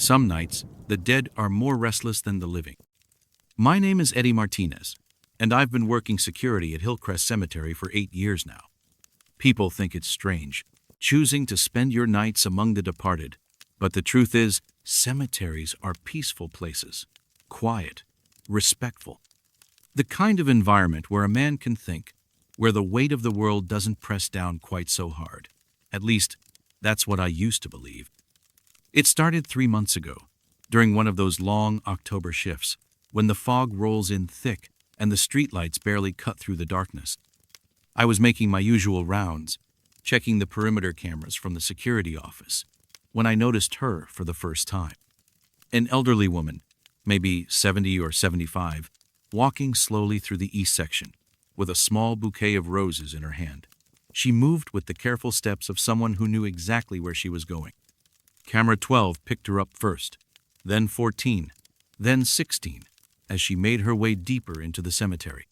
Some nights, the dead are more restless than the living. My name is Eddie Martinez, and I've been working security at Hillcrest Cemetery for 8 years now. People think it's strange, choosing to spend your nights among the departed, but the truth is, cemeteries are peaceful places, quiet, respectful. The kind of environment where a man can think, where the weight of the world doesn't press down quite so hard. At least, that's what I used to believe. It started 3 months ago, during one of those long October shifts, when the fog rolls in thick and the streetlights barely cut through the darkness. I was making my usual rounds, checking the perimeter cameras from the security office, when I noticed her for the first time. An elderly woman, maybe 70 or 75, walking slowly through the east section, with a small bouquet of roses in her hand. She moved with the careful steps of someone who knew exactly where she was going. Camera 12 picked her up first, then 14, then 16, as she made her way deeper into the cemetery.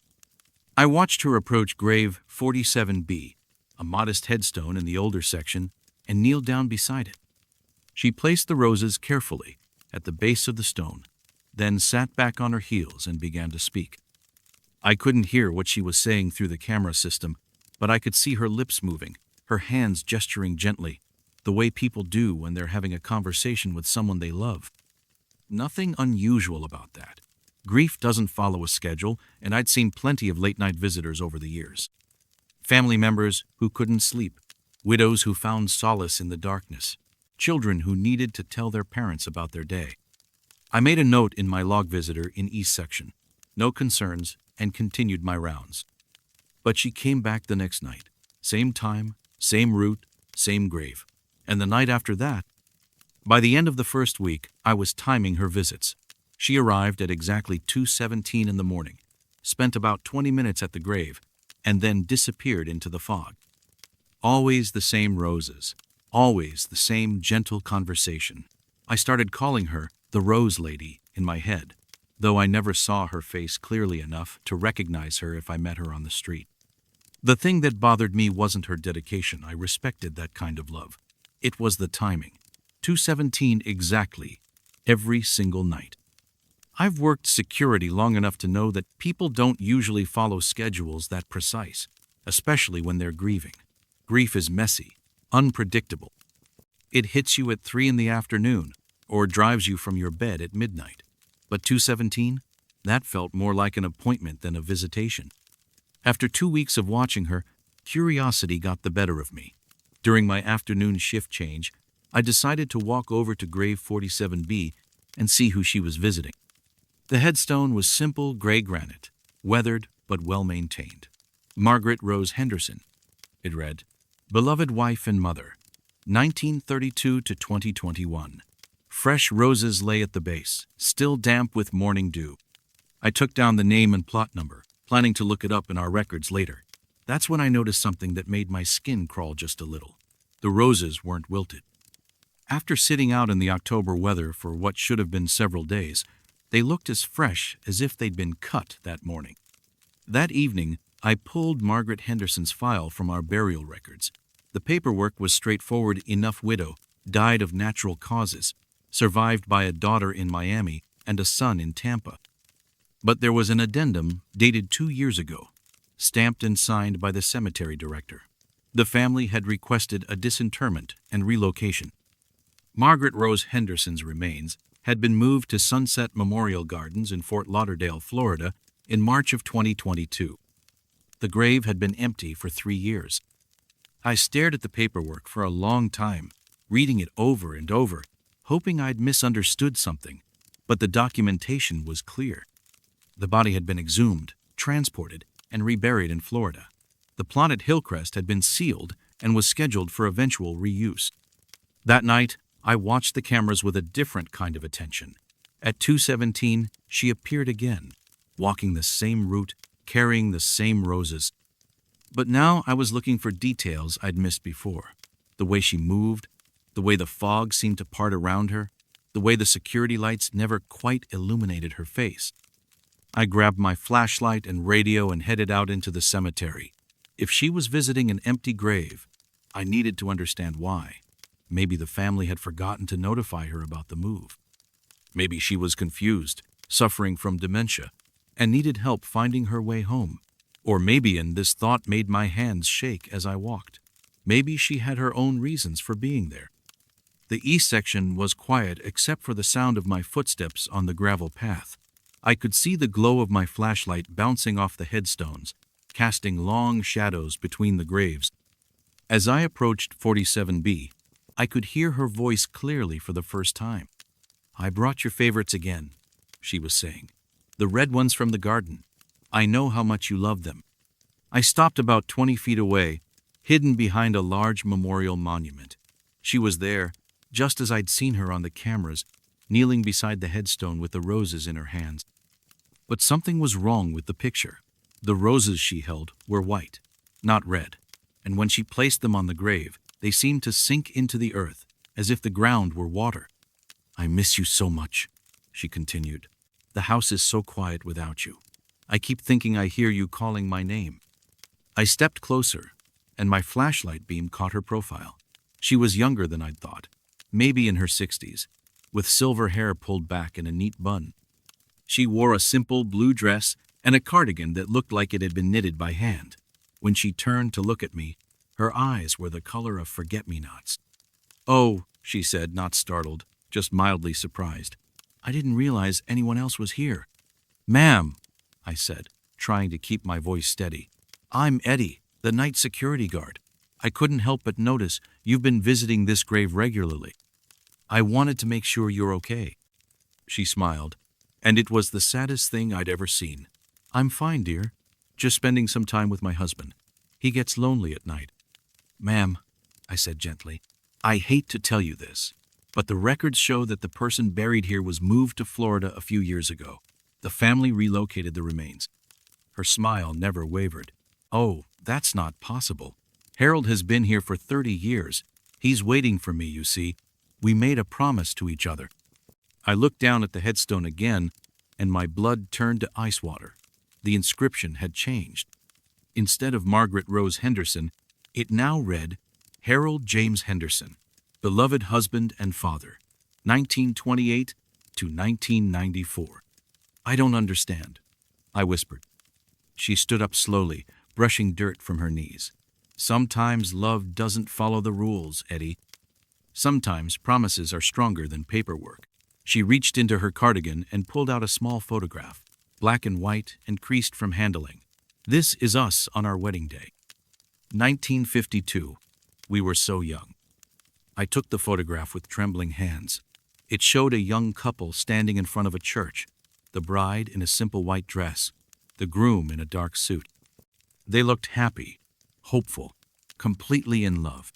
I watched her approach grave 47B, a modest headstone in the older section, and kneel down beside it. She placed the roses carefully at the base of the stone, then sat back on her heels and began to speak. I couldn't hear what she was saying through the camera system, but I could see her lips moving, her hands gesturing gently, the way people do when they're having a conversation with someone they love. Nothing unusual about that. Grief doesn't follow a schedule, and I'd seen plenty of late-night visitors over the years. Family members who couldn't sleep, widows who found solace in the darkness, children who needed to tell their parents about their day. I made a note in my log visitor in East Section, no concerns, and continued my rounds. But she came back the next night, same time, same route, same grave. And the night after that, by the end of the first week, I was timing her visits. She arrived at exactly 2:17 in the morning, spent about 20 minutes at the grave, and then disappeared into the fog. Always the same roses, always the same gentle conversation. I started calling her the Rose Lady in my head, though I never saw her face clearly enough to recognize her if I met her on the street. The thing that bothered me wasn't her dedication. I respected that kind of love. It was the timing. 2:17 exactly, every single night. I've worked security long enough to know that people don't usually follow schedules that precise, especially when they're grieving. Grief is messy, unpredictable. It hits you at 3 in the afternoon or drives you from your bed at midnight. But 2:17? That felt more like an appointment than a visitation. After 2 weeks of watching her, curiosity got the better of me. During my afternoon shift change, I decided to walk over to grave 47B and see who she was visiting. The headstone was simple gray granite, weathered but well-maintained. Margaret Rose Henderson, it read, beloved wife and mother, 1932 to 2021. Fresh roses lay at the base, still damp with morning dew. I took down the name and plot number, planning to look it up in our records later. That's when I noticed something that made my skin crawl just a little. The roses weren't wilted. After sitting out in the October weather for what should have been several days, they looked as fresh as if they'd been cut that morning. That evening, I pulled Margaret Henderson's file from our burial records. The paperwork was straightforward enough: widow, died of natural causes, survived by a daughter in Miami and a son in Tampa. But there was an addendum dated 2 years ago, stamped and signed by the cemetery director. The family had requested a disinterment and relocation. Margaret Rose Henderson's remains had been moved to Sunset Memorial Gardens in Fort Lauderdale, Florida, in March of 2022. The grave had been empty for 3 years. I stared at the paperwork for a long time, reading it over and over, hoping I'd misunderstood something, but the documentation was clear. The body had been exhumed, transported, and reburied in Florida. The plot at Hillcrest had been sealed and was scheduled for eventual reuse. That night, I watched the cameras with a different kind of attention. At 2:17, she appeared again, walking the same route, carrying the same roses. But now I was looking for details I'd missed before. The way she moved, the way the fog seemed to part around her, the way the security lights never quite illuminated her face. I grabbed my flashlight and radio and headed out into the cemetery. If she was visiting an empty grave, I needed to understand why. Maybe the family had forgotten to notify her about the move. Maybe she was confused, suffering from dementia, and needed help finding her way home. Or maybe, and this thought made my hands shake as I walked, maybe she had her own reasons for being there. The east section was quiet except for the sound of my footsteps on the gravel path. I could see the glow of my flashlight bouncing off the headstones, casting long shadows between the graves. As I approached 47B, I could hear her voice clearly for the first time. "I brought your favorites again," she was saying. "The red ones from the garden. I know how much you love them." I stopped about 20 feet away, hidden behind a large memorial monument. She was there, just as I'd seen her on the cameras, kneeling beside the headstone with the roses in her hands. But something was wrong with the picture. The roses she held were white, not red, and when she placed them on the grave, they seemed to sink into the earth, as if the ground were water. "I miss you so much," she continued. "The house is so quiet without you. I keep thinking I hear you calling my name." I stepped closer, and my flashlight beam caught her profile. She was younger than I'd thought, maybe in her 60s, with silver hair pulled back in a neat bun. She wore a simple blue dress and a cardigan that looked like it had been knitted by hand. When she turned to look at me, her eyes were the color of forget-me-nots. "Oh," she said, not startled, just mildly surprised. "I didn't realize anyone else was here." "Ma'am," I said, trying to keep my voice steady, "I'm Eddie, the night security guard. I couldn't help but notice you've been visiting this grave regularly. I wanted to make sure you're okay." She smiled, and it was the saddest thing I'd ever seen. "I'm fine, dear. Just spending some time with my husband. He gets lonely at night." "Ma'am," I said gently, "I hate to tell you this, but the records show that the person buried here was moved to Florida a few years ago. The family relocated the remains." Her smile never wavered. "Oh, that's not possible. Harold has been here for 30 years. He's waiting for me, you see. We made a promise to each other." I looked down at the headstone again, and my blood turned to ice water. The inscription had changed. Instead of Margaret Rose Henderson, it now read, "Harold James Henderson, beloved husband and father, 1928 to 1994. "I don't understand," I whispered. She stood up slowly, brushing dirt from her knees. "Sometimes love doesn't follow the rules, Eddie. Sometimes promises are stronger than paperwork." She reached into her cardigan and pulled out a small photograph, black and white and creased from handling. "This is us on our wedding day. 1952. We were so young." I took the photograph with trembling hands. It showed a young couple standing in front of a church, the bride in a simple white dress, the groom in a dark suit. They looked happy, hopeful, completely in love.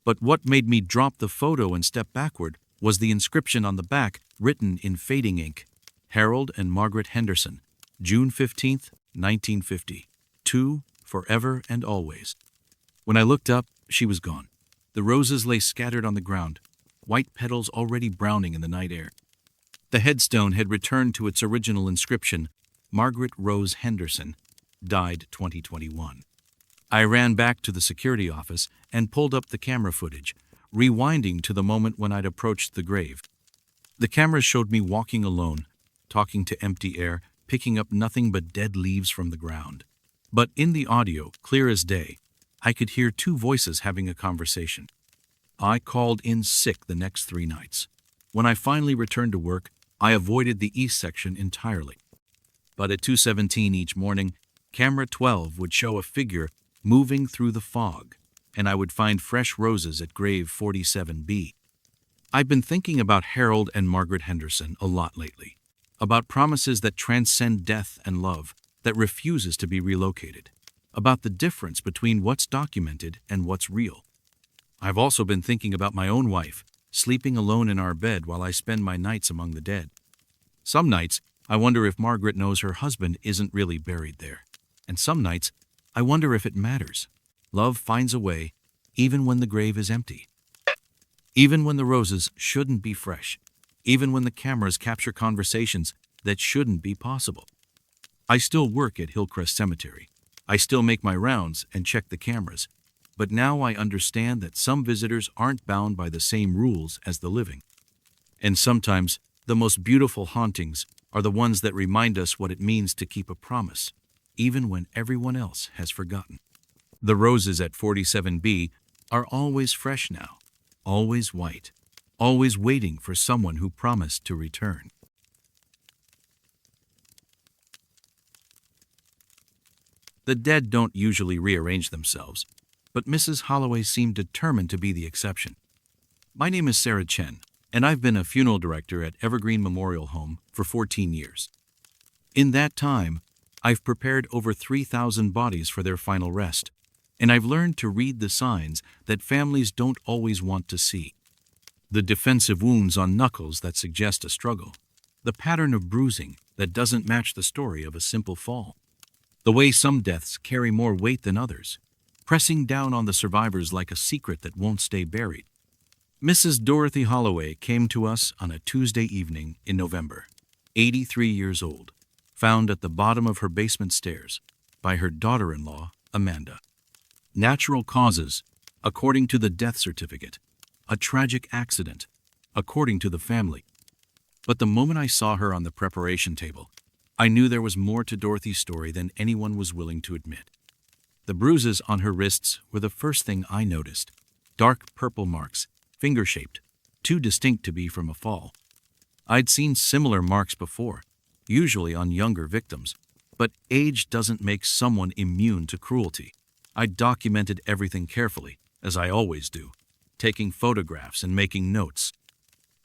But what made me drop the photo and step backward was the inscription on the back, written in fading ink, "Harold and Margaret Henderson, June 15th, 1950. Two, forever and always." When I looked up, she was gone. The roses lay scattered on the ground, white petals already browning in the night air. The headstone had returned to its original inscription, "Margaret Rose Henderson, died 2021. I ran back to the security office and pulled up the camera footage, rewinding to the moment when I'd approached the grave. The cameras showed me walking alone, talking to empty air, picking up nothing but dead leaves from the ground. But in the audio, clear as day, I could hear two voices having a conversation. I called in sick the next 3 nights. When I finally returned to work, I avoided the east section entirely. But at 2:17 each morning, camera 12 would show a figure moving through the fog, and I would find fresh roses at grave 47B. I've been thinking about Harold and Margaret Henderson a lot lately, about promises that transcend death and love, that refuses to be relocated, about the difference between what's documented and what's real. I've also been thinking about my own wife, sleeping alone in our bed while I spend my nights among the dead. Some nights, I wonder if Margaret knows her husband isn't really buried there. And some nights, I wonder if it matters. Love finds a way, even when the grave is empty. Even when the roses shouldn't be fresh. Even when the cameras capture conversations that shouldn't be possible. I still work at Hillcrest Cemetery. I still make my rounds and check the cameras. But now I understand that some visitors aren't bound by the same rules as the living. And sometimes, The most beautiful hauntings are the ones that remind us what it means to keep a promise, even when everyone else has forgotten. The roses at 47B are always fresh now, always white, always waiting for someone who promised to return. The dead don't usually rearrange themselves, but Mrs. Holloway seemed determined to be the exception. My name is Sarah Chen, and I've been a funeral director at Evergreen Memorial Home for 14 years. In that time, I've prepared over 3,000 bodies for their final rest, and I've learned to read the signs that families don't always want to see. The defensive wounds on knuckles that suggest a struggle, the pattern of bruising that doesn't match the story of a simple fall, the way some deaths carry more weight than others, pressing down on the survivors like a secret that won't stay buried. Mrs. Dorothy Holloway came to us on a Tuesday evening in November, 83 years old, found at the bottom of her basement stairs by her daughter-in-law, Amanda. Natural causes, according to the death certificate. A tragic accident, according to the family. But the moment I saw her on the preparation table, I knew there was more to Dorothy's story than anyone was willing to admit. The bruises on her wrists were the first thing I noticed. Dark purple marks, finger-shaped, too distinct to be from a fall. I'd seen similar marks before, usually on younger victims, but age doesn't make someone immune to cruelty. I documented everything carefully, as I always do, taking photographs and making notes.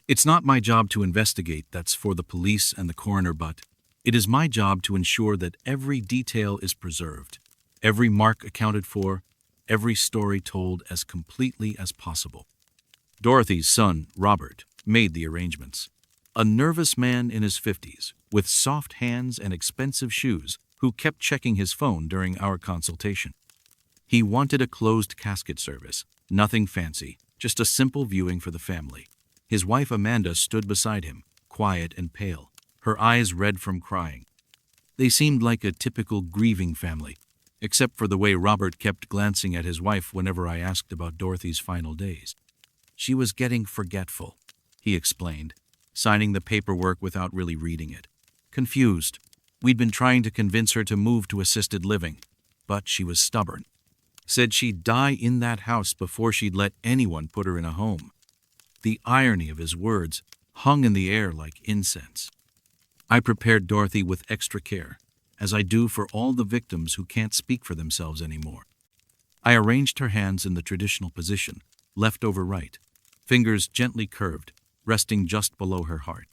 It's not my job to investigate, that's for the police and the coroner, but it is my job to ensure that every detail is preserved, every mark accounted for, every story told as completely as possible. Dorothy's son, Robert, made the arrangements. A nervous man in his 50s, with soft hands and expensive shoes, who kept checking his phone during our consultation. He wanted a closed casket service, nothing fancy, just a simple viewing for the family. His wife Amanda stood beside him, quiet and pale, her eyes red from crying. They seemed like a typical grieving family, except for the way Robert kept glancing at his wife whenever I asked about Dorothy's final days. She was getting forgetful, he explained, signing the paperwork without really reading it. Confused, we'd been trying to convince her to move to assisted living, but she was stubborn. Said she'd die in that house before she'd let anyone put her in a home. The irony of his words hung in the air like incense. I prepared Dorothy with extra care, as I do for all the victims who can't speak for themselves anymore. I arranged her hands in the traditional position, left over right, fingers gently curved, resting just below her heart.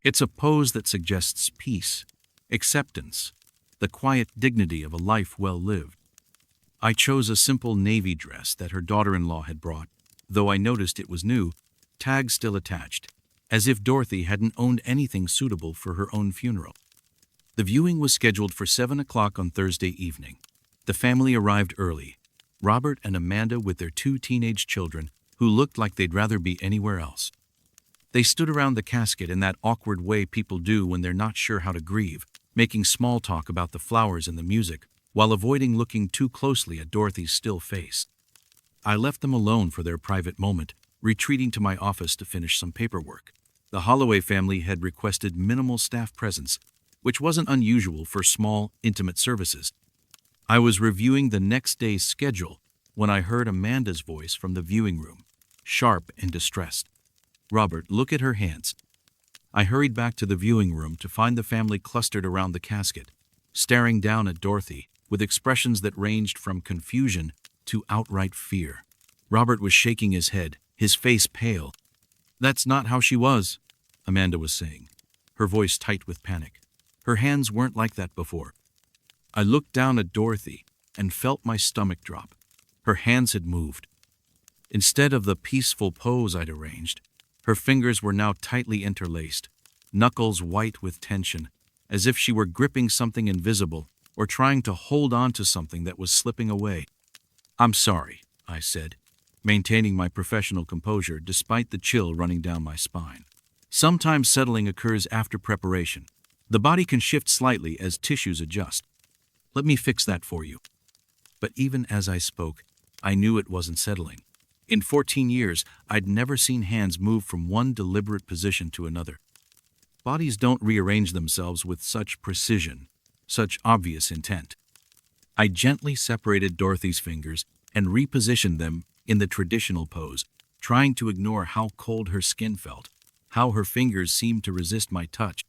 It's a pose that suggests peace, acceptance, the quiet dignity of a life well lived. I chose a simple navy dress that her daughter-in-law had brought, though I noticed it was new, tags still attached, as if Dorothy hadn't owned anything suitable for her own funeral. The viewing was scheduled for 7 o'clock on Thursday evening. The family arrived early, Robert and Amanda with their 2 teenage children, who looked like they'd rather be anywhere else. They stood around the casket in that awkward way people do when they're not sure how to grieve, making small talk about the flowers and the music, while avoiding looking too closely at Dorothy's still face. I left them alone for their private moment, retreating to my office to finish some paperwork. The Holloway family had requested minimal staff presence, which wasn't unusual for small, intimate services. I was reviewing the next day's schedule when I heard Amanda's voice from the viewing room, sharp and distressed. "Robert, look at her hands." I hurried back to the viewing room to find the family clustered around the casket, staring down at Dorothy, with expressions that ranged from confusion to outright fear. Robert was shaking his head, his face pale. "That's not how she was," Amanda was saying, her voice tight with panic. "Her hands weren't like that before." I looked down at Dorothy and felt my stomach drop. Her hands had moved. Instead of the peaceful pose I'd arranged, her fingers were now tightly interlaced, knuckles white with tension, as if she were gripping something invisible or trying to hold on to something that was slipping away. "I'm sorry," I said, maintaining my professional composure despite the chill running down my spine. "Sometimes settling occurs after preparation. The body can shift slightly as tissues adjust. Let me fix that for you." But even as I spoke, I knew it wasn't settling. In 14 years, I'd never seen hands move from one deliberate position to another. Bodies don't rearrange themselves with such precision, such obvious intent. I gently separated Dorothy's fingers and repositioned them in the traditional pose, trying to ignore how cold her skin felt, how her fingers seemed to resist my touch.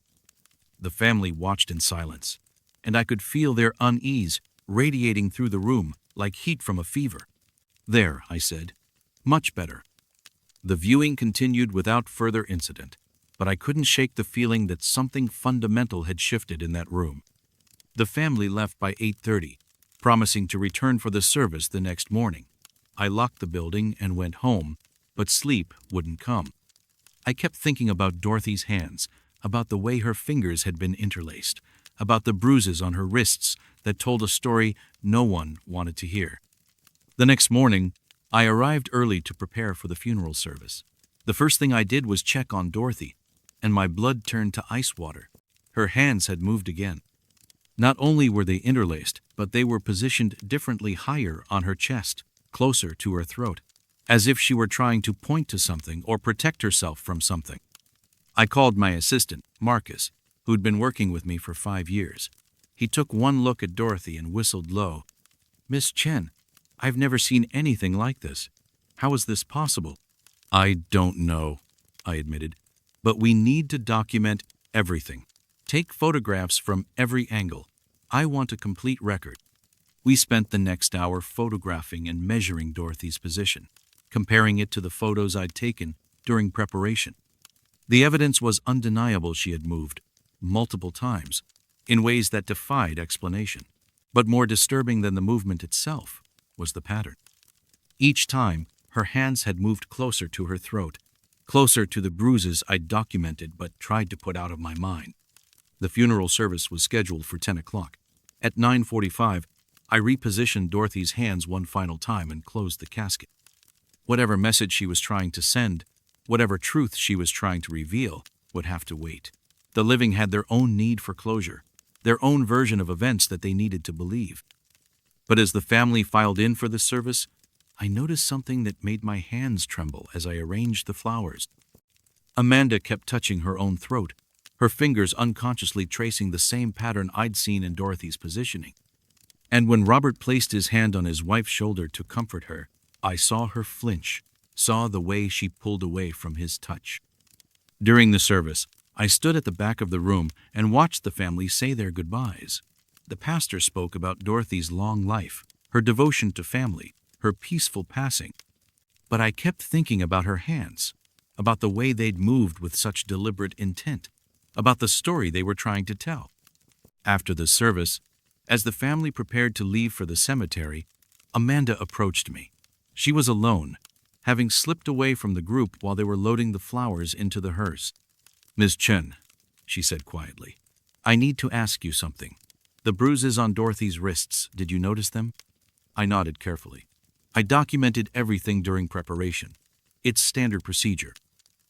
The family watched in silence, and I could feel their unease radiating through the room like heat from a fever. "There," I said. "Much better." The viewing continued without further incident, but I couldn't shake the feeling that something fundamental had shifted in that room. The family left by 8:30, promising to return for the service the next morning. I locked the building and went home, but sleep wouldn't come. I kept thinking about Dorothy's hands, about the way her fingers had been interlaced, about the bruises on her wrists that told a story no one wanted to hear. The next morning, I arrived early to prepare for the funeral service. The first thing I did was check on Dorothy, and my blood turned to ice water. Her hands had moved again. Not only were they interlaced, but they were positioned differently higher on her chest, closer to her throat, as if she were trying to point to something or protect herself from something. I called my assistant, Marcus, who'd been working with me for 5 years. He took one look at Dorothy and whistled low. "Miss Chen, I've never seen anything like this. How is this possible?" "I don't know," I admitted, "but we need to document everything. Take photographs from every angle. I want a complete record." We spent the next hour photographing and measuring Dorothy's position, comparing it to the photos I'd taken during preparation. The evidence was undeniable. She had moved multiple times, in ways that defied explanation. But more disturbing than the movement itself was the pattern. Each time, her hands had moved closer to her throat, closer to the bruises I'd documented but tried to put out of my mind. The funeral service was scheduled for 10 o'clock. At 9:45, I repositioned Dorothy's hands one final time and closed the casket. Whatever message she was trying to send, whatever truth she was trying to reveal, would have to wait. The living had their own need for closure, their own version of events that they needed to believe. But as the family filed in for the service, I noticed something that made my hands tremble as I arranged the flowers. Amanda kept touching her own throat, her fingers unconsciously tracing the same pattern I'd seen in Dorothy's positioning. And when Robert placed his hand on his wife's shoulder to comfort her, I saw her flinch, saw the way she pulled away from his touch. During the service, I stood at the back of the room and watched the family say their goodbyes. The pastor spoke about Dorothy's long life, her devotion to family, her peaceful passing. But I kept thinking about her hands, about the way they'd moved with such deliberate intent, about the story they were trying to tell. After the service, as the family prepared to leave for the cemetery, Amanda approached me. She was alone, having slipped away from the group while they were loading the flowers into the hearse. "Miss Chen," she said quietly, "I need to ask you something. The bruises on Dorothy's wrists, did you notice them?" I nodded carefully. "I documented everything during preparation. It's standard procedure."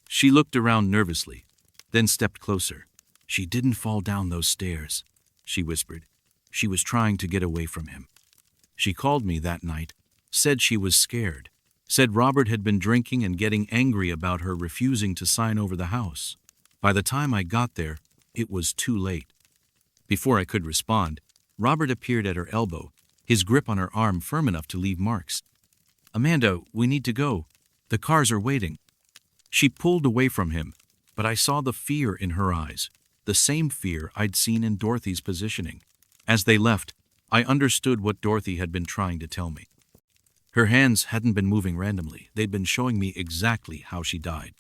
She looked around nervously, then stepped closer. "She didn't fall down those stairs," she whispered. "She was trying to get away from him. She called me that night, said she was scared, said Robert had been drinking and getting angry about her refusing to sign over the house. By the time I got there, it was too late." Before I could respond, Robert appeared at her elbow, his grip on her arm firm enough to leave marks. "Amanda, we need to go. The cars are waiting." She pulled away from him, but I saw the fear in her eyes, the same fear I'd seen in Dorothy's positioning. As they left, I understood what Dorothy had been trying to tell me. Her hands hadn't been moving randomly. They'd been showing me exactly how she died.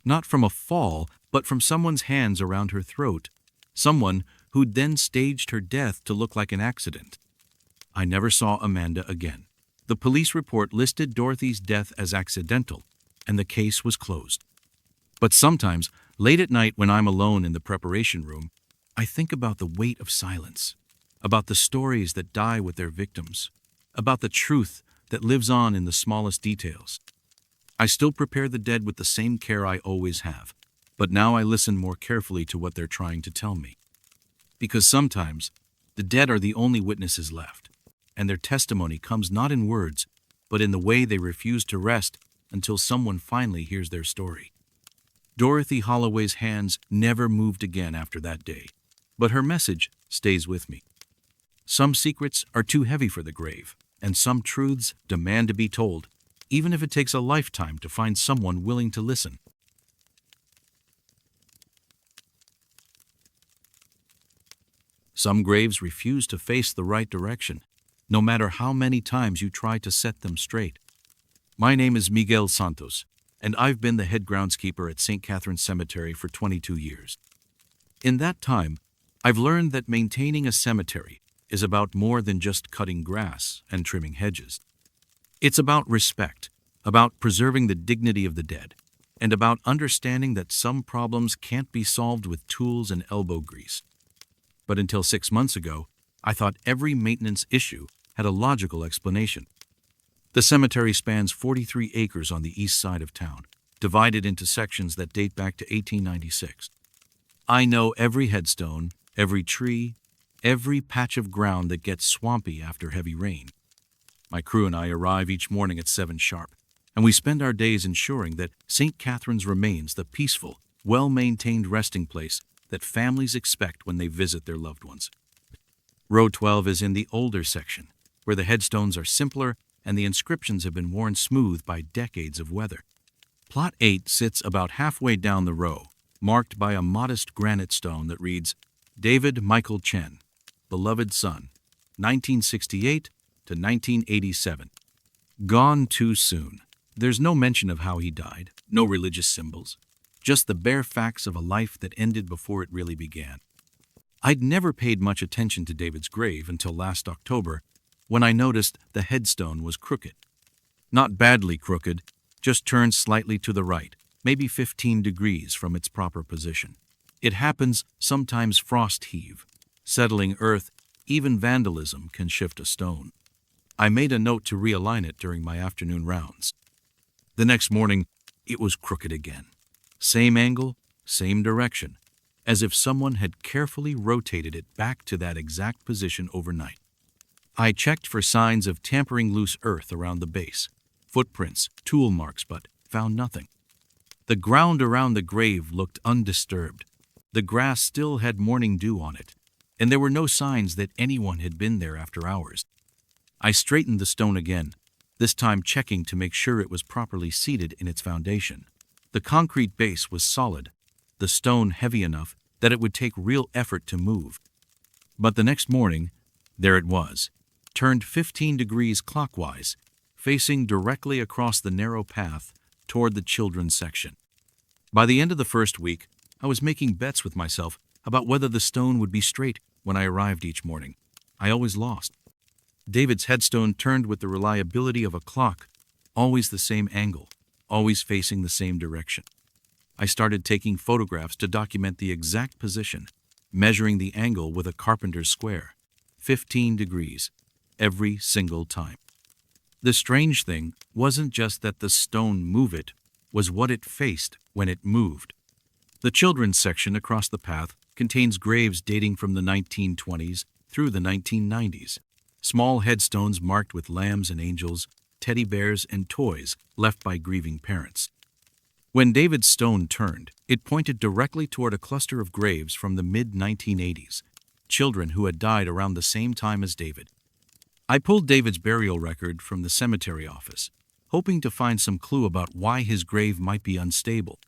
Not from a fall, but from someone's hands around her throat. Someone who'd then staged her death to look like an accident. I never saw Amanda again. The police report listed Dorothy's death as accidental, and the case was closed. But sometimes, late at night when I'm alone in the preparation room, I think about the weight of silence, about the stories that die with their victims, about the truth that lives on in the smallest details. I still prepare the dead with the same care I always have, but now I listen more carefully to what they're trying to tell me. Because sometimes, the dead are the only witnesses left, and their testimony comes not in words, but in the way they refuse to rest until someone finally hears their story. Dorothy Holloway's hands never moved again after that day, but her message stays with me. Some secrets are too heavy for the grave, and some truths demand to be told, even if it takes a lifetime to find someone willing to listen. Some graves refuse to face the right direction, no matter how many times you try to set them straight. My name is Miguel Santos, and I've been the head groundskeeper at St. Catherine's Cemetery for 22 years. In that time, I've learned that maintaining a cemetery is about more than just cutting grass and trimming hedges. It's about respect, about preserving the dignity of the dead, and about understanding that some problems can't be solved with tools and elbow grease. But until 6 months ago, I thought every maintenance issue had a logical explanation. The cemetery spans 43 acres on the east side of town, divided into sections that date back to 1896. I know every headstone, every tree, every patch of ground that gets swampy after heavy rain. My crew and I arrive each morning at 7 sharp, and we spend our days ensuring that St. Catherine's remains the peaceful, well-maintained resting place that families expect when they visit their loved ones. Row 12 is in the older section, where the headstones are simpler and the inscriptions have been worn smooth by decades of weather. Plot 8 sits about halfway down the row, marked by a modest granite stone that reads, David Michael Chen, beloved son, 1968 to 1987. Gone too soon. There's no mention of how he died, no religious symbols, just the bare facts of a life that ended before it really began. I'd never paid much attention to David's grave until last October, when I noticed the headstone was crooked. Not badly crooked, just turned slightly to the right, maybe 15 degrees from its proper position. It happens sometimes frost heave, settling earth, even vandalism can shift a stone. I made a note to realign it during my afternoon rounds. The next morning, it was crooked again. Same angle, same direction, as if someone had carefully rotated it back to that exact position overnight. I checked for signs of tampering loose earth around the base, footprints, tool marks, but found nothing. The ground around the grave looked undisturbed. The grass still had morning dew on it, and there were no signs that anyone had been there after hours. I straightened the stone again, this time checking to make sure it was properly seated in its foundation. The concrete base was solid, the stone heavy enough that it would take real effort to move. But the next morning, there it was, turned 15 degrees clockwise, facing directly across the narrow path toward the children's section. By the end of the first week, I was making bets with myself about whether the stone would be straight when I arrived each morning. I always lost. David's headstone turned with the reliability of a clock, always the same angle, always facing the same direction. I started taking photographs to document the exact position, measuring the angle with a carpenter's square, 15 degrees, every single time. The strange thing wasn't just that the stone moved, was what it faced when it moved. The children's section across the path contains graves dating from the 1920s through the 1990s. Small headstones marked with lambs and angels, teddy bears, and toys left by grieving parents. When David's stone turned, it pointed directly toward a cluster of graves from the mid-1980s, children who had died around the same time as David. I pulled David's burial record from the cemetery office, hoping to find some clue about why his grave might be unstable.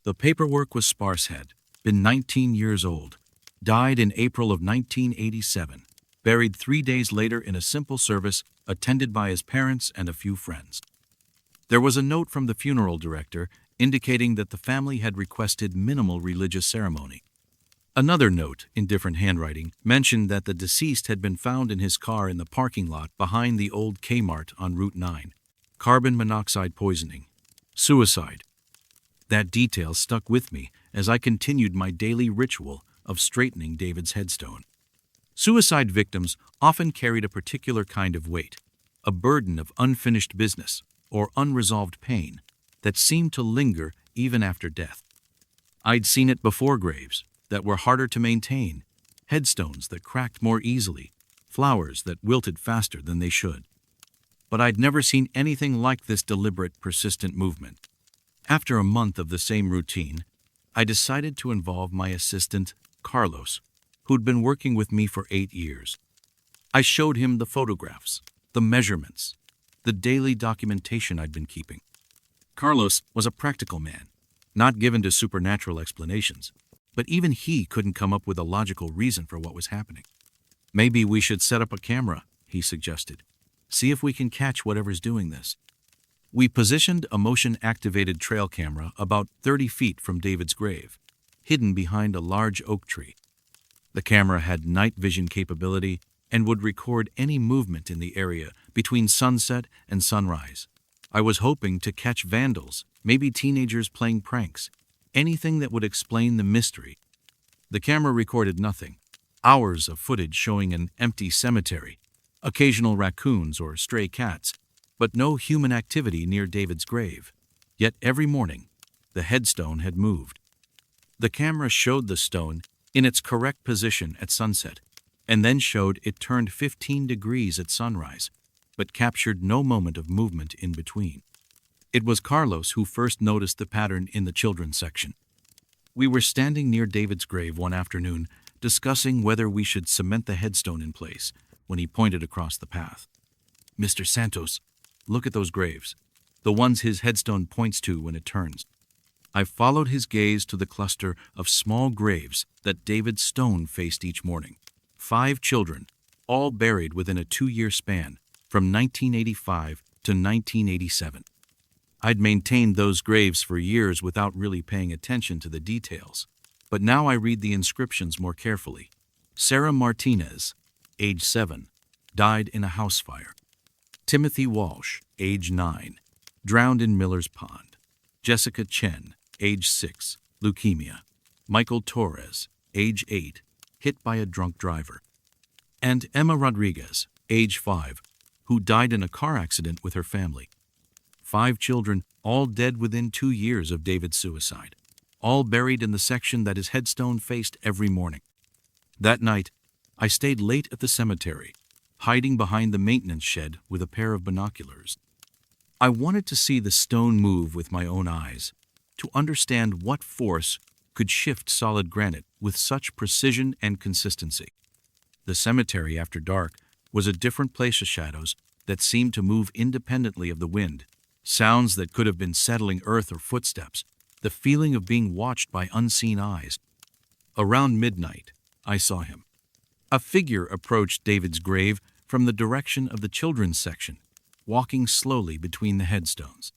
The paperwork was sparse. Had been 19 years old, died in April of 1987, buried 3 days later in a simple service attended by his parents and a few friends. There was a note from the funeral director indicating that the family had requested minimal religious ceremony. Another note, in different handwriting, mentioned that the deceased had been found in his car in the parking lot behind the old Kmart on Route 9. Carbon monoxide poisoning. Suicide. That detail stuck with me as I continued my daily ritual of straightening David's headstone. Suicide victims often carried a particular kind of weight, a burden of unfinished business or unresolved pain that seemed to linger even after death. I'd seen it before: graves that were harder to maintain, headstones that cracked more easily, flowers that wilted faster than they should. But I'd never seen anything like this deliberate, persistent movement. After a month of the same routine, I decided to involve my assistant, Carlos, who'd been working with me for 8 years. I showed him the photographs, the measurements, the daily documentation I'd been keeping. Carlos was a practical man, not given to supernatural explanations, but even he couldn't come up with a logical reason for what was happening. "Maybe we should set up a camera," he suggested. "See if we can catch whatever's doing this." We positioned a motion-activated trail camera about 30 feet from David's grave, hidden behind a large oak tree. The camera had night vision capability and would record any movement in the area between sunset and sunrise. I was hoping to catch vandals, maybe teenagers playing pranks, anything that would explain the mystery. The camera recorded nothing. Hours of footage showing an empty cemetery, occasional raccoons or stray cats, but no human activity near David's grave. Yet every morning, the headstone had moved. The camera showed the stone in its correct position at sunset, and then showed it turned 15 degrees at sunrise, but captured no moment of movement in between. It was Carlos who first noticed the pattern in the children's section. We were standing near David's grave one afternoon, discussing whether we should cement the headstone in place, when he pointed across the path. "Mr. Santos, look at those graves, the ones his headstone points to when it turns." I followed his gaze to the cluster of small graves that David's stone faced each morning. 5 children, all buried within a 2-year span, from 1985 to 1987. I'd maintained those graves for years without really paying attention to the details, but now I read the inscriptions more carefully. Sarah Martinez, age 7, died in a house fire. Timothy Walsh, age 9, drowned in Miller's Pond. Jessica Chen, age 6, leukemia. Michael Torres, age 8, hit by a drunk driver. And Emma Rodriguez, age 5, who died in a car accident with her family. 5 children, all dead within 2 years of David's suicide, all buried in the section that his headstone faced every morning. That night, I stayed late at the cemetery, hiding behind the maintenance shed with a pair of binoculars. I wanted to see the stone move with my own eyes, to understand what force could shift solid granite with such precision and consistency. The cemetery after dark was a different place of shadows that seemed to move independently of the wind, sounds that could have been settling earth or footsteps, the feeling of being watched by unseen eyes. Around midnight, I saw him. A figure approached David's grave from the direction of the children's section, walking slowly between the headstones.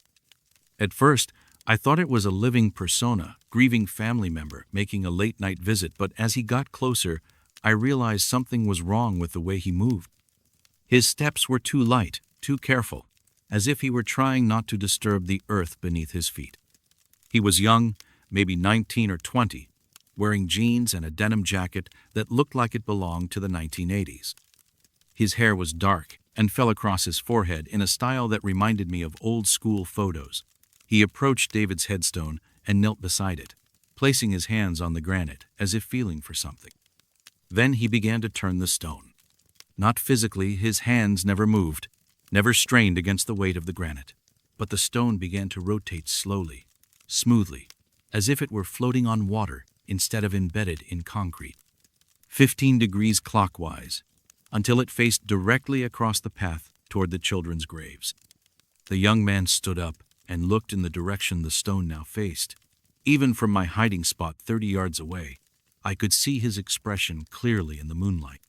At first, I thought it was a living persona, grieving family member, making a late-night visit, but as he got closer, I realized something was wrong with the way he moved. His steps were too light, too careful, as if he were trying not to disturb the earth beneath his feet. He was young, maybe 19 or 20, wearing jeans and a denim jacket that looked like it belonged to the 1980s. His hair was dark and fell across his forehead in a style that reminded me of old-school photos. He approached David's headstone and knelt beside it, placing his hands on the granite as if feeling for something. Then he began to turn the stone. Not physically, his hands never moved, never strained against the weight of the granite, but the stone began to rotate slowly, smoothly, as if it were floating on water instead of embedded in concrete. 15 degrees clockwise, until it faced directly across the path toward the children's graves. The young man stood up and looked in the direction the stone now faced. Even from my hiding spot 30 yards away, I could see his expression clearly in the moonlight.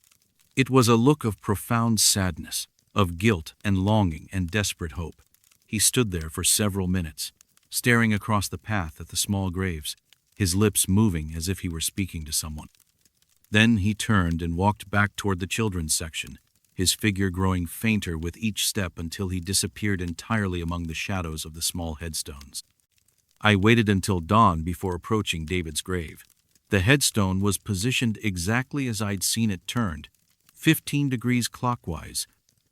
It was a look of profound sadness, of guilt and longing and desperate hope. He stood there for several minutes, staring across the path at the small graves, his lips moving as if he were speaking to someone. Then he turned and walked back toward the children's section, his figure growing fainter with each step until he disappeared entirely among the shadows of the small headstones. I waited until dawn before approaching David's grave. The headstone was positioned exactly as I'd seen it turned, 15 degrees clockwise,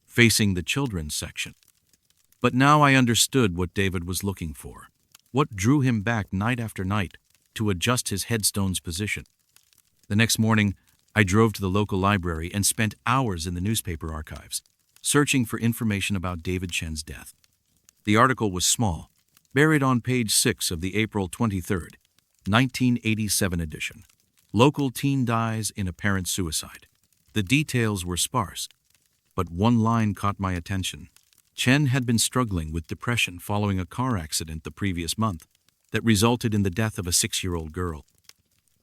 facing the children's section. But now I understood what David was looking for, what drew him back night after night to adjust his headstone's position. The next morning, I drove to the local library and spent hours in the newspaper archives, searching for information about David Chen's death. The article was small, Buried on page 6 of the April 23rd, 1987 edition. Local teen dies in apparent suicide. The details were sparse, but one line caught my attention. Chen had been struggling with depression following a car accident the previous month that resulted in the death of a 6-year-old girl.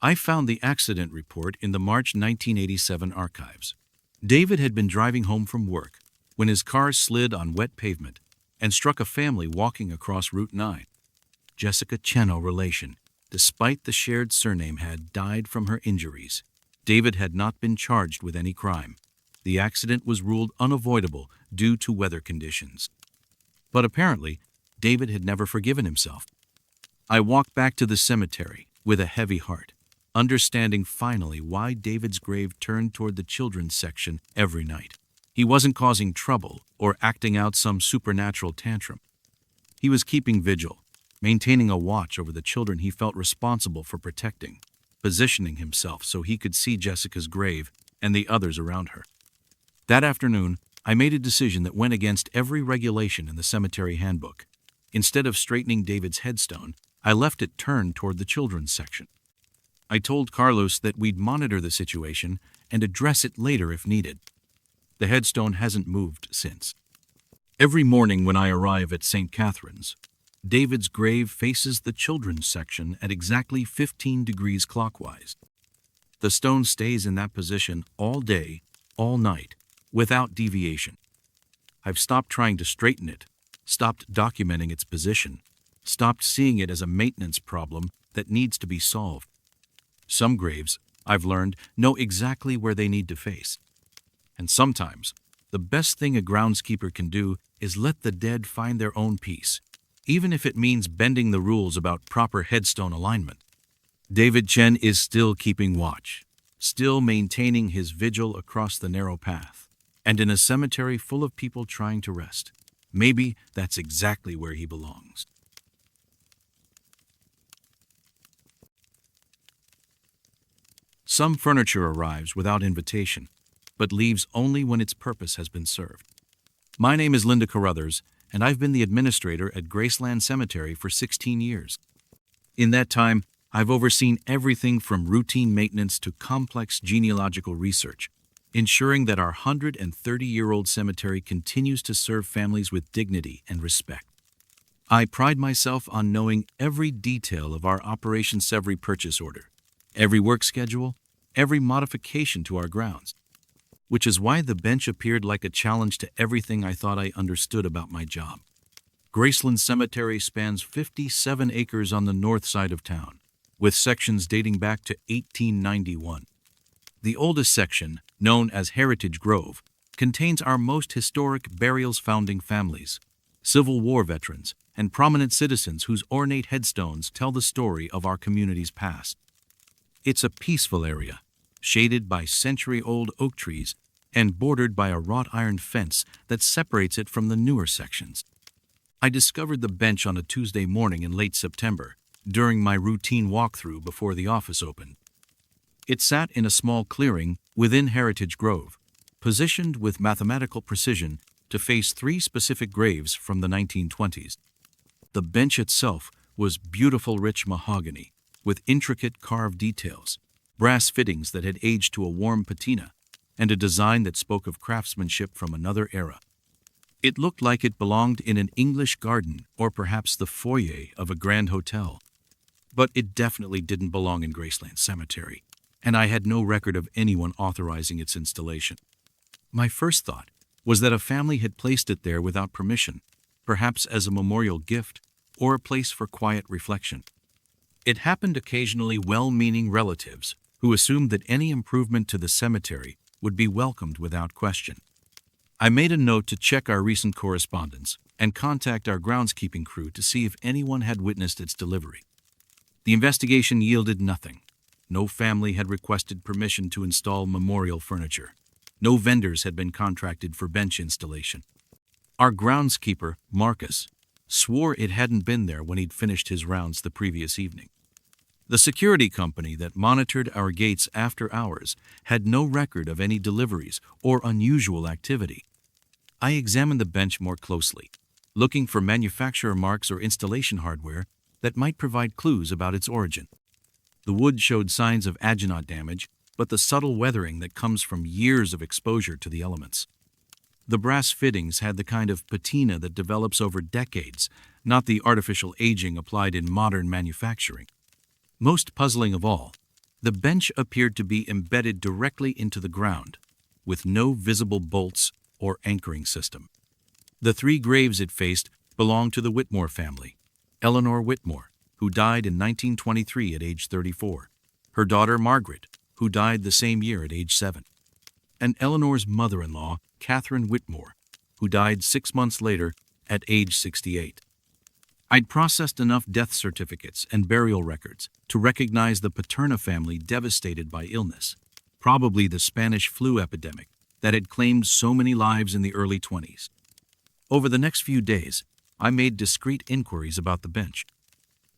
I found the accident report in the March 1987 archives. David had been driving home from work when his car slid on wet pavement and struck a family walking across Route 9. Jessica Cheno relation, despite the shared surname, had died from her injuries. David had not been charged with any crime. The accident was ruled unavoidable due to weather conditions. But apparently, David had never forgiven himself. I walked back to the cemetery with a heavy heart, understanding finally why David's grave turned toward the children's section every night. He wasn't causing trouble or acting out some supernatural tantrum. He was keeping vigil, maintaining a watch over the children he felt responsible for protecting, positioning himself so he could see Jessica's grave and the others around her. That afternoon, I made a decision that went against every regulation in the cemetery handbook. Instead of straightening David's headstone, I left it turned toward the children's section. I told Carlos that we'd monitor the situation and address it later if needed. The headstone hasn't moved since. Every morning when I arrive at St. Catherine's, David's grave faces the children's section at exactly 15 degrees clockwise. The stone stays in that position all day, all night, without deviation. I've stopped trying to straighten it, stopped documenting its position, stopped seeing it as a maintenance problem that needs to be solved. Some graves, I've learned, know exactly where they need to face. And sometimes, the best thing a groundskeeper can do is let the dead find their own peace, even if it means bending the rules about proper headstone alignment. David Chen is still keeping watch, still maintaining his vigil across the narrow path, and in a cemetery full of people trying to rest. Maybe that's exactly where he belongs. Some furniture arrives without invitation, but leaves only when its purpose has been served. My name is Linda Carruthers, and I've been the administrator at Graceland Cemetery for 16 years. In that time, I've overseen everything from routine maintenance to complex genealogical research, ensuring that our 130-year-old cemetery continues to serve families with dignity and respect. I pride myself on knowing every detail of our Operations Every purchase order, every work schedule, every modification to our grounds, which is why the bench appeared like a challenge to everything I thought I understood about my job. Graceland Cemetery spans 57 acres on the north side of town, with sections dating back to 1891. The oldest section, known as Heritage Grove, contains our most historic burials founding families, Civil War veterans, and prominent citizens whose ornate headstones tell the story of our community's past. It's a peaceful area, shaded by century-old oak trees and bordered by a wrought iron fence that separates it from the newer sections. I discovered the bench on a Tuesday morning in late September, during my routine walkthrough before the office opened. It sat in a small clearing within Heritage Grove, positioned with mathematical precision to face 3 specific graves from the 1920s. The bench itself was beautiful rich mahogany, with intricate carved details, brass fittings that had aged to a warm patina, and a design that spoke of craftsmanship from another era. It looked like it belonged in an English garden or perhaps the foyer of a grand hotel. But it definitely didn't belong in Graceland Cemetery, and I had no record of anyone authorizing its installation. My first thought was that a family had placed it there without permission, perhaps as a memorial gift or a place for quiet reflection. It happened occasionally well-meaning relatives who assumed that any improvement to the cemetery would be welcomed without question. I made a note to check our recent correspondence and contact our groundskeeping crew to see if anyone had witnessed its delivery. The investigation yielded nothing. No family had requested permission to install memorial furniture. No vendors had been contracted for bench installation. Our groundskeeper, Marcus, swore it hadn't been there when he'd finished his rounds the previous evening. The security company that monitored our gates after hours had no record of any deliveries or unusual activity. I examined the bench more closely. looking for manufacturer marks or installation hardware that might provide clues about its origin. The wood showed signs of aginaut damage, but the subtle weathering that comes from years of exposure to the elements. The brass fittings had the kind of patina that develops over decades, not the artificial aging applied in modern manufacturing. Most puzzling of all, the bench appeared to be embedded directly into the ground, with no visible bolts or anchoring system. The three graves it faced belonged to the Whitmore family: Eleanor Whitmore, who died in 1923 at age 34, her daughter Margaret, who died the same year at age 7, and Eleanor's mother-in-law, Catherine Whitmore, who died 6 months later at age 68. I'd processed enough death certificates and burial records to recognize the Paterna family devastated by illness, probably the Spanish flu epidemic that had claimed so many lives in the early 20s. Over the next few days, I made discreet inquiries about the bench.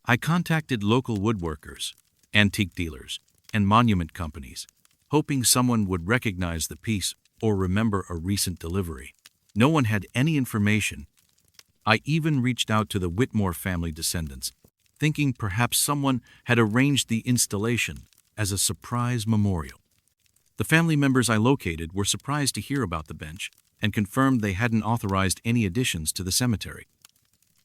I contacted local woodworkers, antique dealers, and monument companies, hoping someone would recognize the piece or remember a recent delivery. No one had any information. I even reached out to the Whitmore family descendants, thinking perhaps someone had arranged the installation as a surprise memorial. The family members I located were surprised to hear about the bench and confirmed they hadn't authorized any additions to the cemetery.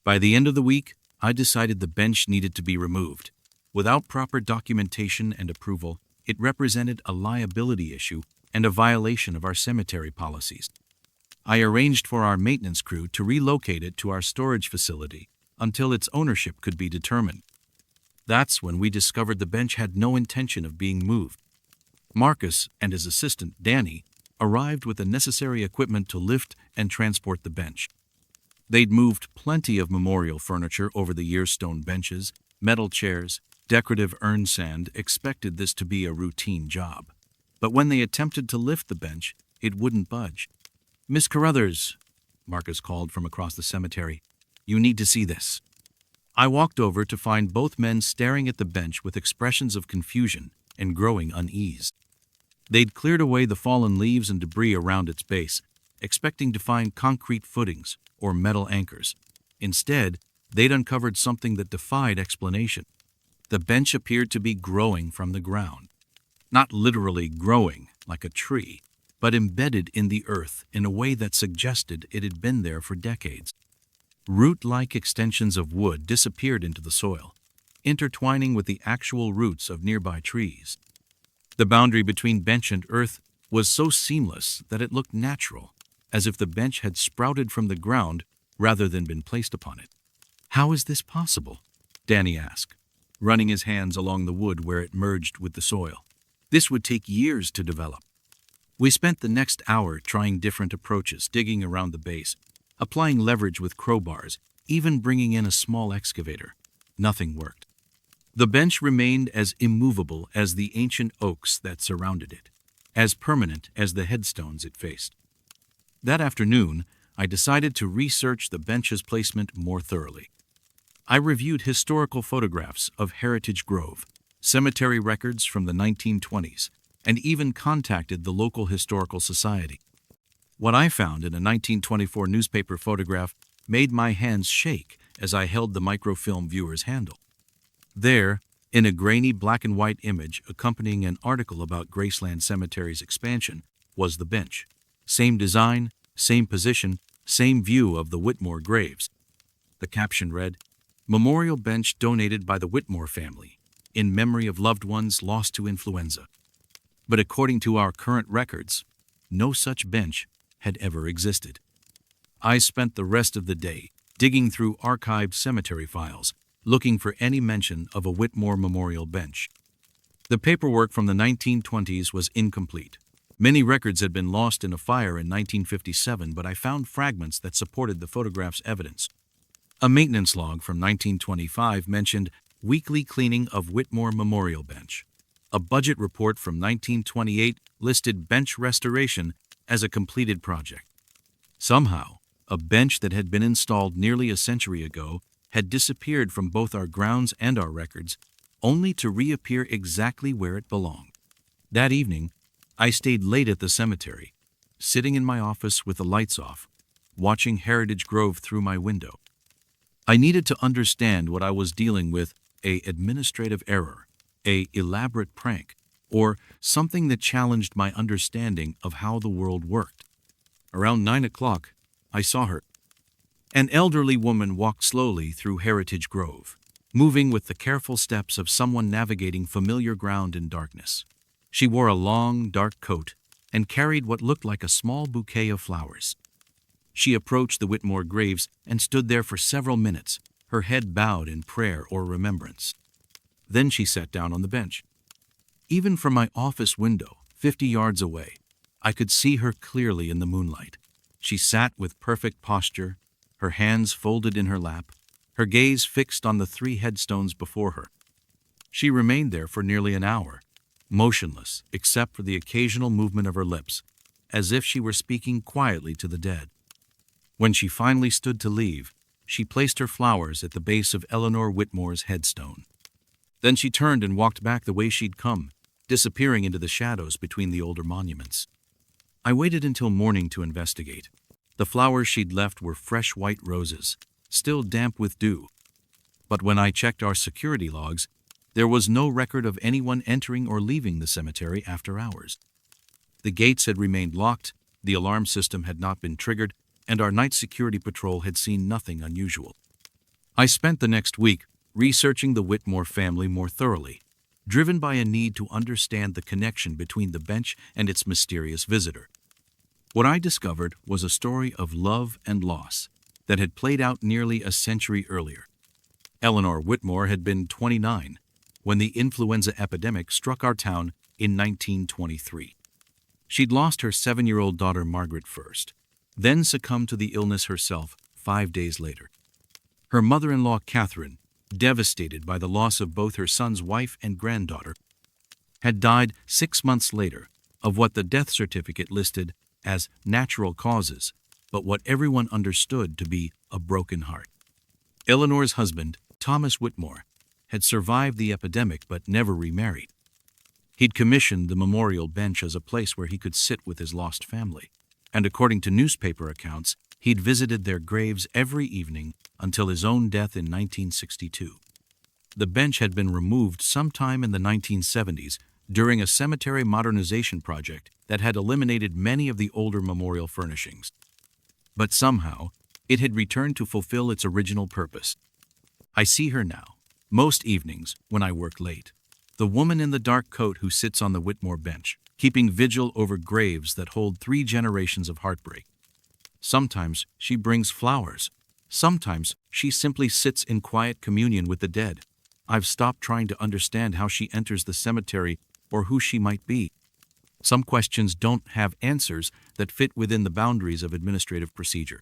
By the end of the week, I decided the bench needed to be removed. Without proper documentation and approval, it represented a liability issue and a violation of our cemetery policies. I arranged for our maintenance crew to relocate it to our storage facility until its ownership could be determined. That's when we discovered the bench had no intention of being moved. Marcus and his assistant, Danny, arrived with the necessary equipment to lift and transport the bench. They'd moved plenty of memorial furniture over the years: stone benches, metal chairs, decorative urn sand. Expected this to be a routine job. But when they attempted to lift the bench, it wouldn't budge. "Miss Carruthers," Marcus called from across the cemetery, "you need to see this." I walked over to find both men staring at the bench with expressions of confusion and growing unease. They'd cleared away the fallen leaves and debris around its base, expecting to find concrete footings or metal anchors. Instead, they'd uncovered something that defied explanation. The bench appeared to be growing from the ground. Not literally growing like a tree, but embedded in the earth in a way that suggested it had been there for decades. Root-like extensions of wood disappeared into the soil, intertwining with the actual roots of nearby trees. The boundary between bench and earth was so seamless that it looked natural, as if the bench had sprouted from the ground rather than been placed upon it. "How is this possible?" Danny asked, running his hands along the wood where it merged with the soil. "This would take years to develop." We spent the next hour trying different approaches, digging around the base, applying leverage with crowbars, even bringing in a small excavator. Nothing worked. The bench remained as immovable as the ancient oaks that surrounded it, as permanent as the headstones it faced. That afternoon, I decided to research the bench's placement more thoroughly. I reviewed historical photographs of Heritage Grove, cemetery records from the 1920s, and even contacted the local historical society. What I found in a 1924 newspaper photograph made my hands shake as I held the microfilm viewer's handle. There, in a grainy black and white image accompanying an article about Graceland Cemetery's expansion, was the bench. Same design, same position, same view of the Whitmore graves. The caption read, "Memorial bench donated by the Whitmore family, in memory of loved ones lost to influenza." But according to our current records, no such bench had ever existed. I spent the rest of the day digging through archived cemetery files, looking for any mention of a Whitmore memorial bench. The paperwork from the 1920s was incomplete. Many records had been lost in a fire in 1957, but I found fragments that supported the photograph's evidence. A maintenance log from 1925 mentioned weekly cleaning of Whitmore Memorial Bench. A budget report from 1928 listed bench restoration as a completed project. Somehow, a bench that had been installed nearly a century ago had disappeared from both our grounds and our records, only to reappear exactly where it belonged. That evening, I stayed late at the cemetery, sitting in my office with the lights off, watching Heritage Grove through my window. I needed to understand what I was dealing with, a administrative error, a elaborate prank, or something that challenged my understanding of how the world worked. Around 9 o'clock, I saw her. An elderly woman walked slowly through Heritage Grove, moving with the careful steps of someone navigating familiar ground in darkness. She wore a long, dark coat and carried what looked like a small bouquet of flowers. She approached the Whitmore graves and stood there for several minutes, her head bowed in prayer or remembrance. Then she sat down on the bench. Even from my office window, 50 yards away, I could see her clearly in the moonlight. She sat with perfect posture, her hands folded in her lap, her gaze fixed on the 3 headstones before her. She remained there for nearly an hour, motionless except for the occasional movement of her lips, as if she were speaking quietly to the dead. When she finally stood to leave, she placed her flowers at the base of Eleanor Whitmore's headstone. Then she turned and walked back the way she'd come, disappearing into the shadows between the older monuments. I waited until morning to investigate. The flowers she'd left were fresh white roses, still damp with dew. But when I checked our security logs, there was no record of anyone entering or leaving the cemetery after hours. The gates had remained locked, the alarm system had not been triggered, and our night security patrol had seen nothing unusual. I spent the next week researching the Whitmore family more thoroughly, driven by a need to understand the connection between the bench and its mysterious visitor. What I discovered was a story of love and loss that had played out nearly a century earlier. Eleanor Whitmore had been 29 when the influenza epidemic struck our town in 1923. She'd lost her 7-year-old daughter Margaret first, then succumbed to the illness herself 5 days later. Her mother-in-law Catherine, devastated by the loss of both her son's wife and granddaughter, had died 6 months later of what the death certificate listed as natural causes, but what everyone understood to be a broken heart. Eleanor's husband, Thomas Whitmore, had survived the epidemic but never remarried. He'd commissioned the memorial bench as a place where he could sit with his lost family, and according to newspaper accounts, he'd visited their graves every evening until his own death in 1962. The bench had been removed sometime in the 1970s during a cemetery modernization project that had eliminated many of the older memorial furnishings. But somehow, it had returned to fulfill its original purpose. I see her now, most evenings when I work late. The woman in the dark coat who sits on the Whitmore bench, keeping vigil over graves that hold 3 generations of heartbreak. Sometimes she brings flowers. Sometimes she simply sits in quiet communion with the dead. I've stopped trying to understand how she enters the cemetery or who she might be. Some questions don't have answers that fit within the boundaries of administrative procedure.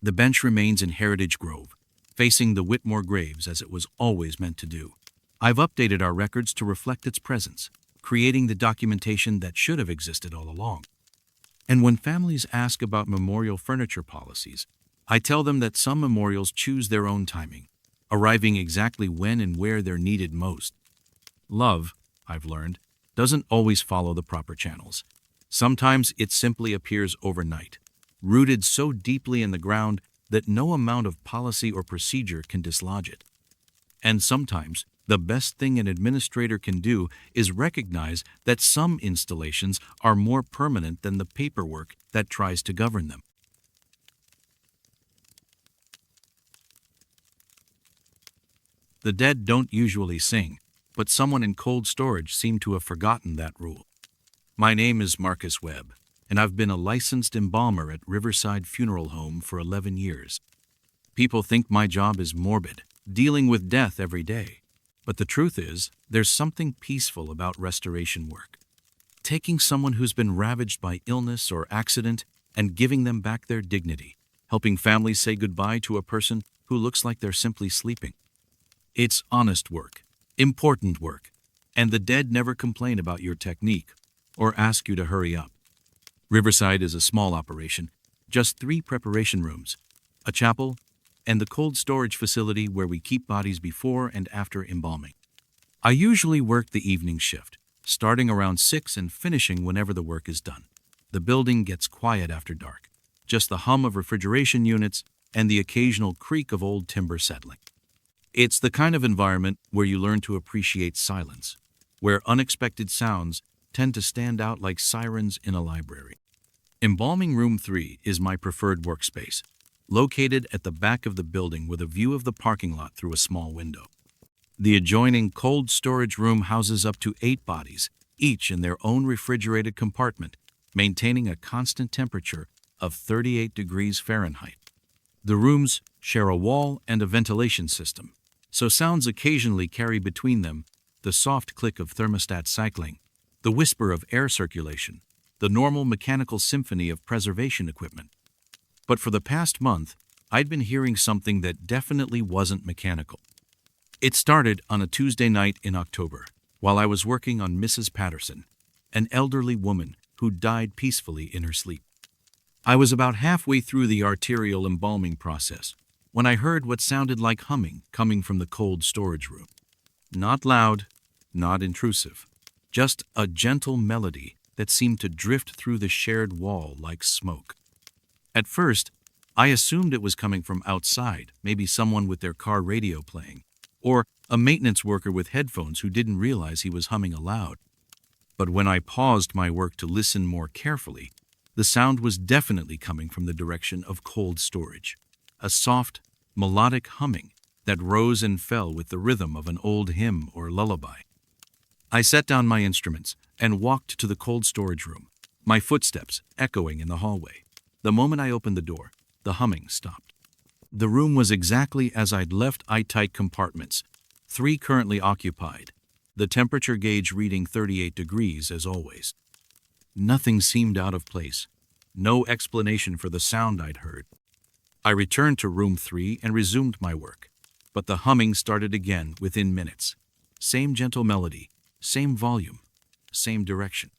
The bench remains in Heritage Grove, facing the Whitmore graves as it was always meant to do. I've updated our records to reflect its presence, creating the documentation that should have existed all along. And when families ask about memorial furniture policies, I tell them that some memorials choose their own timing, arriving exactly when and where they're needed most. Love, I've learned, doesn't always follow the proper channels. Sometimes it simply appears overnight, rooted so deeply in the ground that no amount of policy or procedure can dislodge it. And sometimes, the best thing an administrator can do is recognize that some installations are more permanent than the paperwork that tries to govern them. The dead don't usually sing, but someone in cold storage seemed to have forgotten that rule. My name is Marcus Webb, and I've been a licensed embalmer at Riverside Funeral Home for 11 years. People think my job is morbid, dealing with death every day. But the truth is, there's something peaceful about restoration work. Taking someone who's been ravaged by illness or accident and giving them back their dignity, helping families say goodbye to a person who looks like they're simply sleeping. It's honest work, important work, and the dead never complain about your technique or ask you to hurry up. Riverside is a small operation, just 3 preparation rooms, a chapel, and the cold storage facility where we keep bodies before and after embalming. I usually work the evening shift, starting around 6 and finishing whenever the work is done. The building gets quiet after dark. just the hum of refrigeration units and the occasional creak of old timber settling. It's the kind of environment where you learn to appreciate silence, where unexpected sounds tend to stand out like sirens in a library. Embalming Room 3 is my preferred workspace, located at the back of the building with a view of the parking lot through a small window. The adjoining cold storage room houses up to 8 bodies, each in their own refrigerated compartment, maintaining a constant temperature of 38 degrees Fahrenheit. The rooms share a wall and a ventilation system, so sounds occasionally carry between them the soft click of thermostat cycling, the whisper of air circulation, the normal mechanical symphony of preservation equipment. But for the past month, I'd been hearing something that definitely wasn't mechanical. It started on a Tuesday night in October, while I was working on Mrs. Patterson, an elderly woman who died peacefully in her sleep. I was about halfway through the arterial embalming process when I heard what sounded like humming coming from the cold storage room. Not loud, not intrusive, just a gentle melody that seemed to drift through the shared wall like smoke. At first, I assumed it was coming from outside, maybe someone with their car radio playing, or a maintenance worker with headphones who didn't realize he was humming aloud. But when I paused my work to listen more carefully, the sound was definitely coming from the direction of cold storage, a soft, melodic humming that rose and fell with the rhythm of an old hymn or lullaby. I set down my instruments and walked to the cold storage room, my footsteps echoing in the hallway. The moment I opened the door, the humming stopped. The room was exactly as I'd left tight compartments, 3 currently occupied, the temperature gauge reading 38 degrees as always. Nothing seemed out of place, no explanation for the sound I'd heard. I returned to room 3 and resumed my work, but the humming started again within minutes. Same gentle melody, same volume, same direction.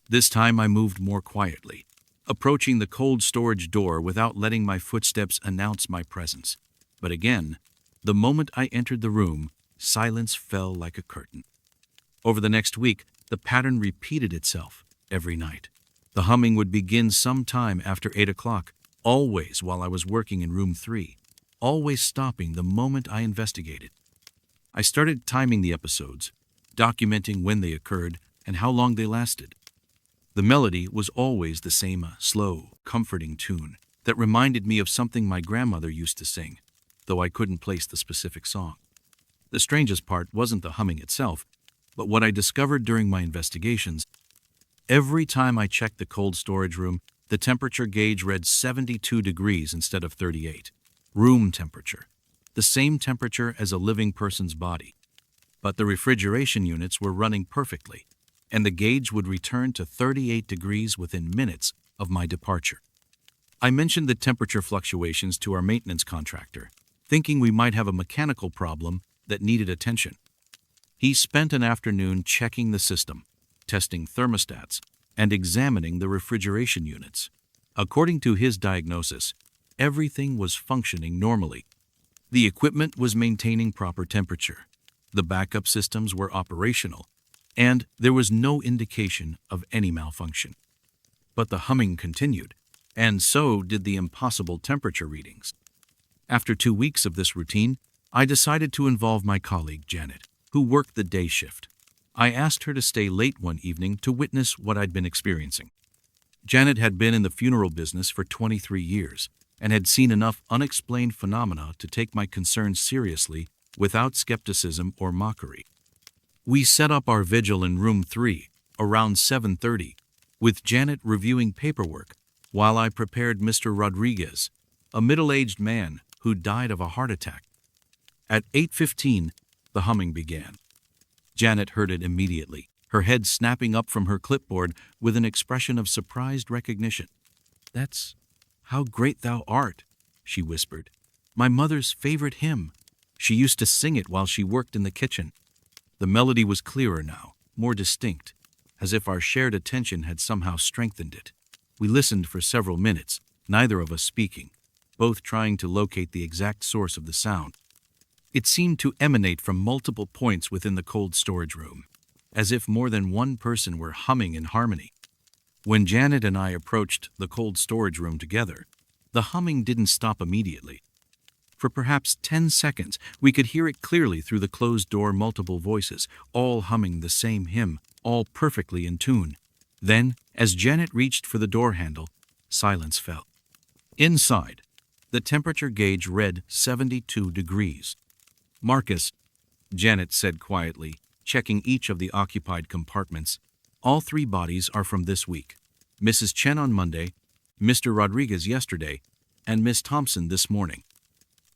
This time I moved more quietly, approaching the cold storage door without letting my footsteps announce my presence. But again, the moment I entered the room, silence fell like a curtain. Over the next week, the pattern repeated itself every night. The humming would begin sometime after 8 o'clock, always while I was working in room 3, always stopping the moment I investigated. I started timing the episodes, documenting when they occurred and how long they lasted. The melody was always the same slow, comforting tune that reminded me of something my grandmother used to sing, though I couldn't place the specific song. The strangest part wasn't the humming itself, but what I discovered during my investigations. Every time I checked the cold storage room, the temperature gauge read 72 degrees instead of 38. Room temperature, the same temperature as a living person's body. But the refrigeration units were running perfectly, and the gauge would return to 38 degrees within minutes of my departure. I mentioned the temperature fluctuations to our maintenance contractor, thinking we might have a mechanical problem that needed attention. He spent an afternoon checking the system, testing thermostats, and examining the refrigeration units. According to his diagnosis, everything was functioning normally. The equipment was maintaining proper temperature. The backup systems were operational, and there was no indication of any malfunction. But the humming continued, and so did the impossible temperature readings. After 2 weeks of this routine, I decided to involve my colleague, Janet, who worked the day shift. I asked her to stay late one evening to witness what I'd been experiencing. Janet had been in the funeral business for 23 years and had seen enough unexplained phenomena to take my concerns seriously without skepticism or mockery. We set up our vigil in room 3 around 7:30, with Janet reviewing paperwork while I prepared Mr. Rodriguez, a middle-aged man who died of a heart attack. At 8:15, the humming began. Janet heard it immediately, her head snapping up from her clipboard with an expression of surprised recognition. "That's How Great Thou Art," she whispered. "My mother's favorite hymn. She used to sing it while she worked in the kitchen." The melody was clearer now, more distinct, as if our shared attention had somehow strengthened it. We listened for several minutes, neither of us speaking, both trying to locate the exact source of the sound. It seemed to emanate from multiple points within the cold storage room, as if more than one person were humming in harmony. When Janet and I approached the cold storage room together, the humming didn't stop immediately. For perhaps 10 seconds, we could hear it clearly through the closed door, multiple voices, all humming the same hymn, all perfectly in tune. Then, as Janet reached for the door handle, silence fell. Inside, the temperature gauge read 72 degrees. "Marcus," Janet said quietly, checking each of the occupied compartments, "all 3 bodies are from this week. Mrs. Chen on Monday, Mr. Rodriguez yesterday, and Miss Thompson this morning."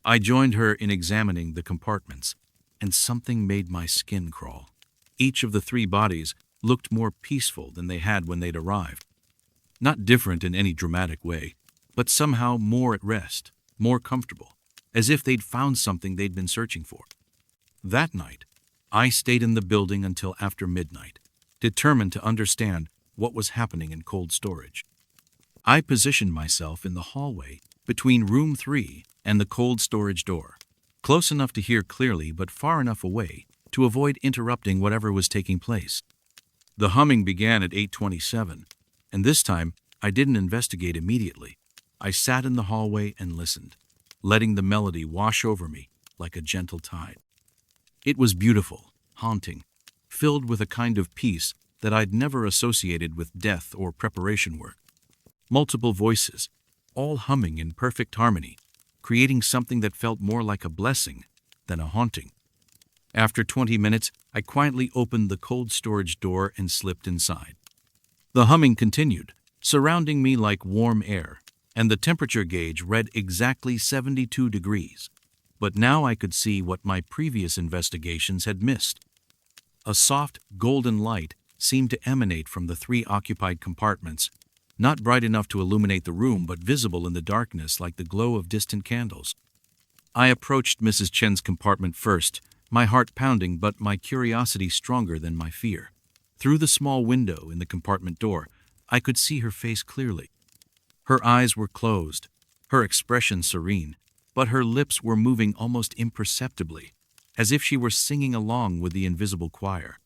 I joined her in examining the compartments, and something made my skin crawl. Each of the 3 bodies looked more peaceful than they had when they'd arrived. Not different in any dramatic way, but somehow more at rest, more comfortable, as if they'd found something they'd been searching for. That night, I stayed in the building until after midnight, determined to understand what was happening in cold storage. I positioned myself in the hallway between room 3 and the cold storage door, close enough to hear clearly but far enough away to avoid interrupting whatever was taking place. The humming began at 8:27, and this time I didn't investigate immediately. I sat in the hallway and listened, letting the melody wash over me like a gentle tide. It was beautiful, haunting, filled with a kind of peace that I'd never associated with death or preparation work. Multiple voices, all humming in perfect harmony, creating something that felt more like a blessing than a haunting. After 20 minutes, I quietly opened the cold storage door and slipped inside. The humming continued, surrounding me like warm air, and the temperature gauge read exactly 72 degrees. But now I could see what my previous investigations had missed. A soft, golden light seemed to emanate from the 3 occupied compartments, not bright enough to illuminate the room, but visible in the darkness like the glow of distant candles. I approached Mrs. Chen's compartment first, my heart pounding but my curiosity stronger than my fear. Through the small window in the compartment door, I could see her face clearly. Her eyes were closed, her expression serene, but her lips were moving almost imperceptibly, as if she were singing along with the invisible choir.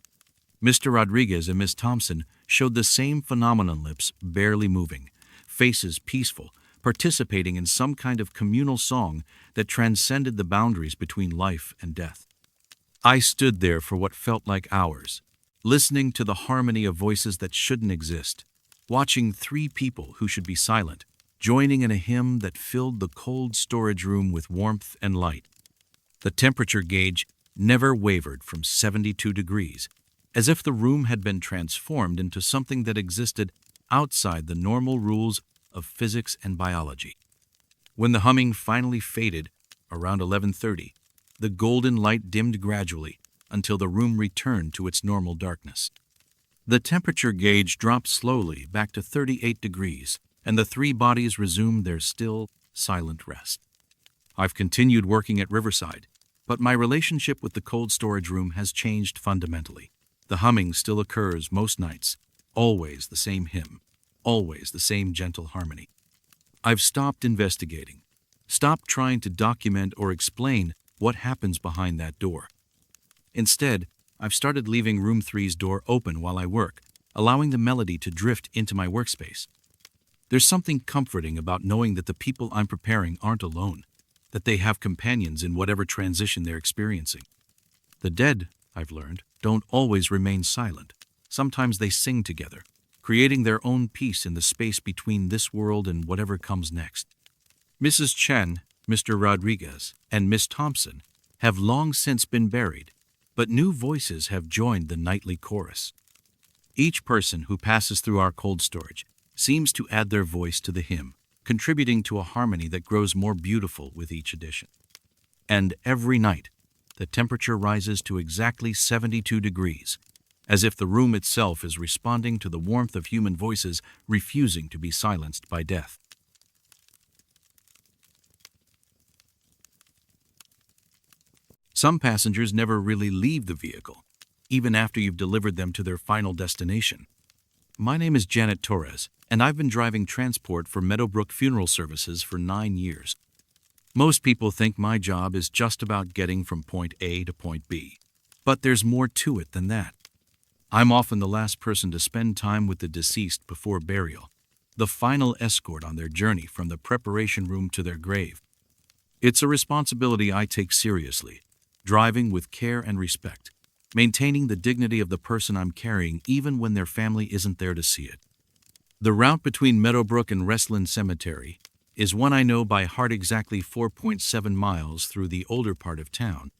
Mr. Rodriguez and Miss Thompson showed the same phenomenon, lips barely moving, faces peaceful, participating in some kind of communal song that transcended the boundaries between life and death. I stood there for what felt like hours, listening to the harmony of voices that shouldn't exist, watching 3 people who should be silent, joining in a hymn that filled the cold storage room with warmth and light. The temperature gauge never wavered from 72 degrees, as if the room had been transformed into something that existed outside the normal rules of physics and biology. When the humming finally faded around 11:30, the golden light dimmed gradually until the room returned to its normal darkness. The temperature gauge dropped slowly back to 38 degrees, and the 3 bodies resumed their still, silent rest. I've continued working at Riverside, but my relationship with the cold storage room has changed fundamentally. The humming still occurs most nights, always the same hymn, always the same gentle harmony. I've stopped investigating, stopped trying to document or explain what happens behind that door. Instead, I've started leaving room 3's door open while I work, allowing the melody to drift into my workspace. There's something comforting about knowing that the people I'm preparing aren't alone, that they have companions in whatever transition they're experiencing. The dead, I've learned, don't always remain silent. Sometimes they sing together, creating their own peace in the space between this world and whatever comes next. Mrs. Chen, Mr. Rodriguez, and Miss Thompson have long since been buried, but new voices have joined the nightly chorus. Each person who passes through our cold storage seems to add their voice to the hymn, contributing to a harmony that grows more beautiful with each addition. And every night, the temperature rises to exactly 72 degrees, as if the room itself is responding to the warmth of human voices refusing to be silenced by death. Some passengers never really leave the vehicle, even after you've delivered them to their final destination. My name is Janet Torres, and I've been driving transport for Meadowbrook Funeral Services for 9 years. Most people think my job is just about getting from point A to point B, but there's more to it than that. I'm often the last person to spend time with the deceased before burial, the final escort on their journey from the preparation room to their grave. It's a responsibility I take seriously, driving with care and respect, maintaining the dignity of the person I'm carrying even when their family isn't there to see it. The route between Meadowbrook and Restland Cemetery is one I know by heart, exactly 4.7 miles through the older part of town,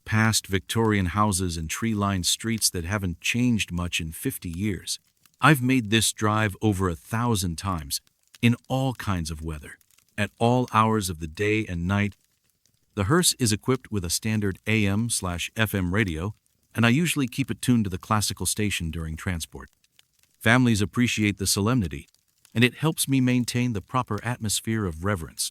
past Victorian houses and tree-lined streets that haven't changed much in 50 years. I've made this drive over 1,000 times, in all kinds of weather, at all hours of the day and night. The hearse is equipped with a standard AM/FM radio, and I usually keep it tuned to the classical station during transport. Families appreciate the solemnity, and it helps me maintain the proper atmosphere of reverence.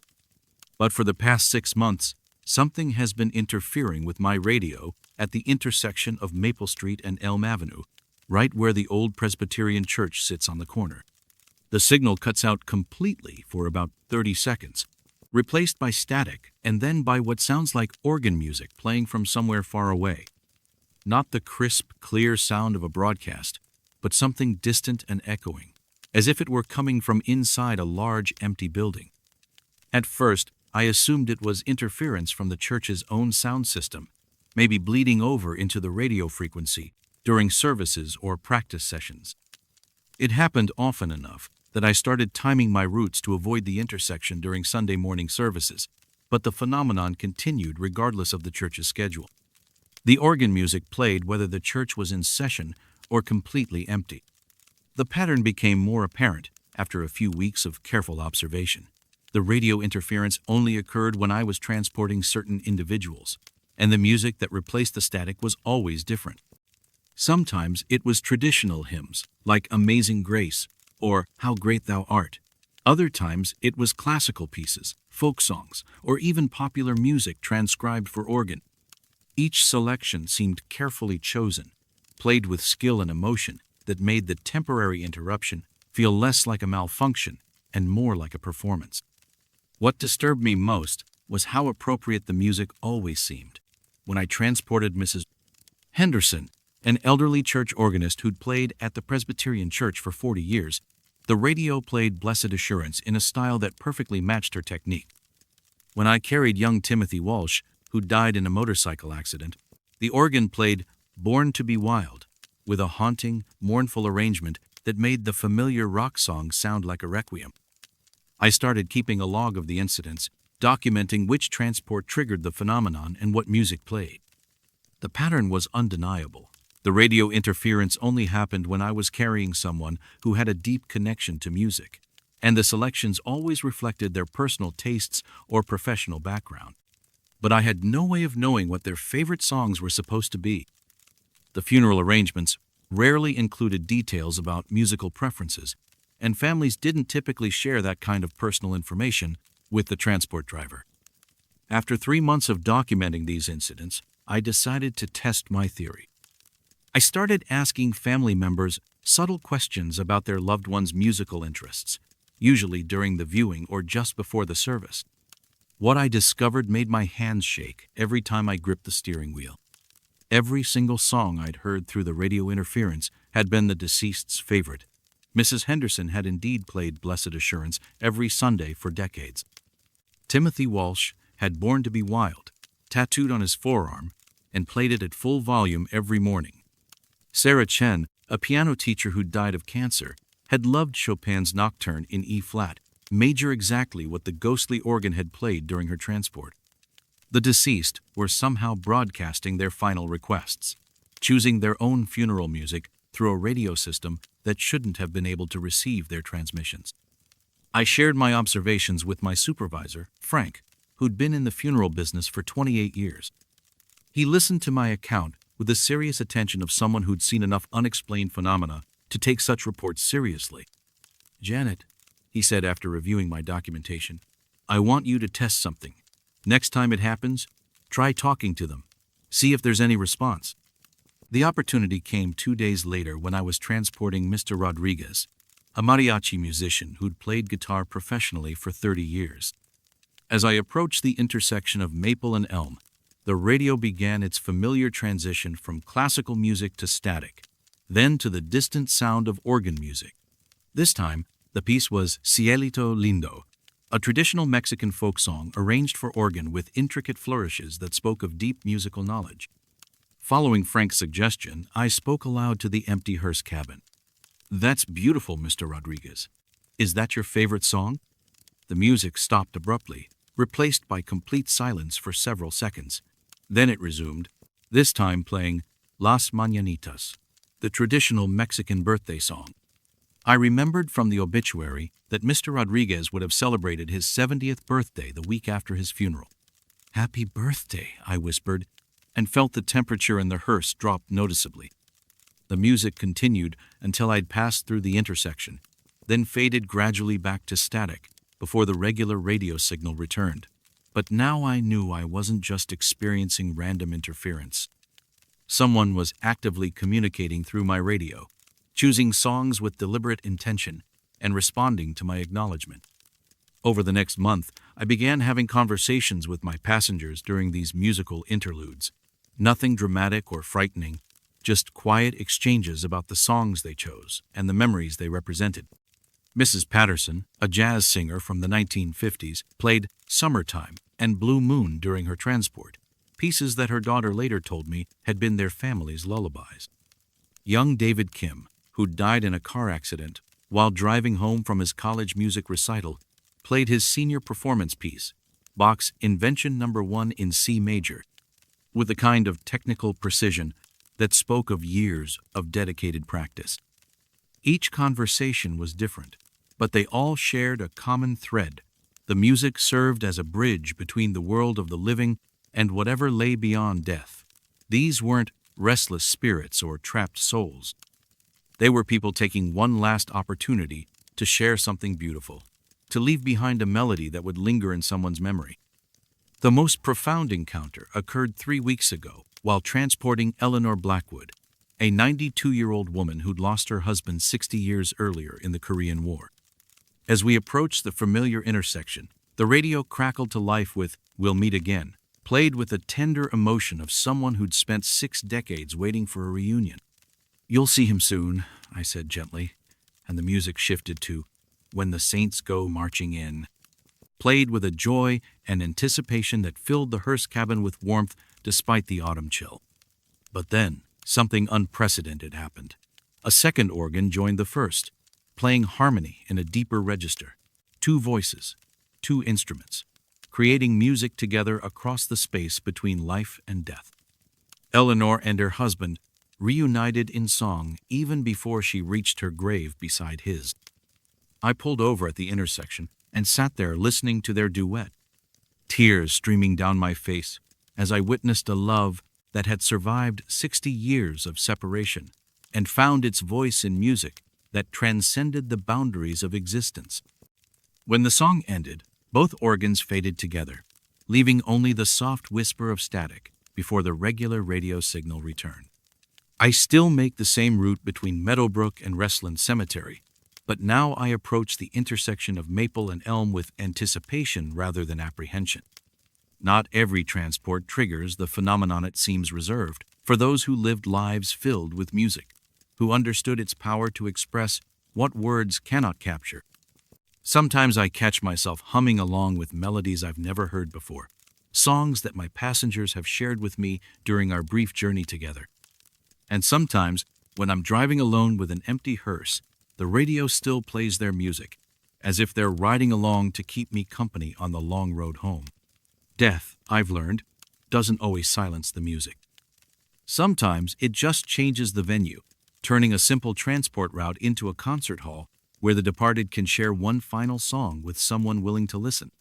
But for the past 6 months, something has been interfering with my radio at the intersection of Maple Street and Elm Avenue, right where the old Presbyterian church sits on the corner. The signal cuts out completely for about 30 seconds, replaced by static and then by what sounds like organ music playing from somewhere far away. Not the crisp, clear sound of a broadcast, but something distant and echoing, as if it were coming from inside a large, empty building. At first, I assumed it was interference from the church's own sound system, maybe bleeding over into the radio frequency during services or practice sessions. It happened often enough that I started timing my routes to avoid the intersection during Sunday morning services, but the phenomenon continued regardless of the church's schedule. The organ music played whether the church was in session or completely empty. The pattern became more apparent after a few weeks of careful observation. The radio interference only occurred when I was transporting certain individuals, and the music that replaced the static was always different. Sometimes it was traditional hymns, like Amazing Grace or How Great Thou Art. Other times it was classical pieces, folk songs, or even popular music transcribed for organ. Each selection seemed carefully chosen, played with skill and emotion that made the temporary interruption feel less like a malfunction and more like a performance. What disturbed me most was how appropriate the music always seemed. When I transported Mrs. Henderson, an elderly church organist who'd played at the Presbyterian Church for 40 years, the radio played Blessed Assurance in a style that perfectly matched her technique. When I carried young Timothy Walsh, who died in a motorcycle accident, the organ played Born to be Wild, with a haunting, mournful arrangement that made the familiar rock song sound like a requiem. I started keeping a log of the incidents, documenting which transport triggered the phenomenon and what music played. The pattern was undeniable. The radio interference only happened when I was carrying someone who had a deep connection to music, and the selections always reflected their personal tastes or professional background. But I had no way of knowing what their favorite songs were supposed to be. The funeral arrangements rarely included details about musical preferences, and families didn't typically share that kind of personal information with the transport driver. After 3 months of documenting these incidents, I decided to test my theory. I started asking family members subtle questions about their loved ones' musical interests, usually during the viewing or just before the service. What I discovered made my hands shake every time I gripped the steering wheel. Every single song I'd heard through the radio interference had been the deceased's favorite. Mrs. Henderson had indeed played Blessed Assurance every Sunday for decades. Timothy Walsh had Born to be Wild tattooed on his forearm and played it at full volume every morning. Sarah Chen, a piano teacher who died of cancer, had loved Chopin's Nocturne in E-flat, major, exactly what the ghostly organ had played during her transport. The deceased were somehow broadcasting their final requests, choosing their own funeral music through a radio system that shouldn't have been able to receive their transmissions. I shared my observations with my supervisor, Frank, who'd been in the funeral business for 28 years. He listened to my account with the serious attention of someone who'd seen enough unexplained phenomena to take such reports seriously. "Janet," he said after reviewing my documentation, "I want you to test something. Next time it happens, try talking to them. See if there's any response." The opportunity came 2 days later when I was transporting Mr. Rodriguez, a mariachi musician who'd played guitar professionally for 30 years. As I approached the intersection of Maple and Elm, the radio began its familiar transition from classical music to static, then to the distant sound of organ music. This time, the piece was Cielito Lindo, a traditional Mexican folk song arranged for organ with intricate flourishes that spoke of deep musical knowledge. Following Frank's suggestion, I spoke aloud to the empty hearse cabin. "That's beautiful, Mr. Rodriguez. Is that your favorite song?" The music stopped abruptly, replaced by complete silence for several seconds. Then it resumed, this time playing Las Mañanitas, the traditional Mexican birthday song. I remembered from the obituary that Mr. Rodriguez would have celebrated his 70th birthday the week after his funeral. "Happy birthday," I whispered, and felt the temperature in the hearse drop noticeably. The music continued until I'd passed through the intersection, then faded gradually back to static before the regular radio signal returned. But now I knew I wasn't just experiencing random interference. Someone was actively communicating through my radio, choosing songs with deliberate intention and responding to my acknowledgement. Over the next month, I began having conversations with my passengers during these musical interludes. Nothing dramatic or frightening, just quiet exchanges about the songs they chose and the memories they represented. Mrs. Patterson, a jazz singer from the 1950s, played Summertime and Blue Moon during her transport, pieces that her daughter later told me had been their family's lullabies. Young David Kim, who died in a car accident while driving home from his college music recital, played his senior performance piece, Bach's Invention No. 1 in C major, with a kind of technical precision that spoke of years of dedicated practice. Each conversation was different, but they all shared a common thread. The music served as a bridge between the world of the living and whatever lay beyond death. These weren't restless spirits or trapped souls. They were people taking one last opportunity to share something beautiful, to leave behind a melody that would linger in someone's memory. The most profound encounter occurred 3 weeks ago while transporting Eleanor Blackwood, a 92-year-old woman who'd lost her husband 60 years earlier in the Korean War. As we approached the familiar intersection, the radio crackled to life with "We'll Meet Again," played with the tender emotion of someone who'd spent 6 decades waiting for a reunion. "You'll see him soon," I said gently, and the music shifted to "When the Saints Go Marching In," played with a joy and anticipation that filled the hearse cabin with warmth despite the autumn chill. But then, something unprecedented happened. A second organ joined the first, playing harmony in a deeper register. 2 voices, 2 instruments, creating music together across the space between life and death. Eleanor and her husband reunited in song even before she reached her grave beside his. I pulled over at the intersection and sat there listening to their duet, tears streaming down my face as I witnessed a love that had survived 60 years of separation and found its voice in music that transcended the boundaries of existence. When the song ended, both organs faded together, leaving only the soft whisper of static before the regular radio signal returned. I still make the same route between Meadowbrook and Restland Cemetery, but now I approach the intersection of Maple and Elm with anticipation rather than apprehension. Not every transport triggers the phenomenon. It seems reserved for those who lived lives filled with music, who understood its power to express what words cannot capture. Sometimes I catch myself humming along with melodies I've never heard before, songs that my passengers have shared with me during our brief journey together. And sometimes, when I'm driving alone with an empty hearse, the radio still plays their music, as if they're riding along to keep me company on the long road home. Death, I've learned, doesn't always silence the music. Sometimes it just changes the venue, turning a simple transport route into a concert hall where the departed can share one final song with someone willing to listen.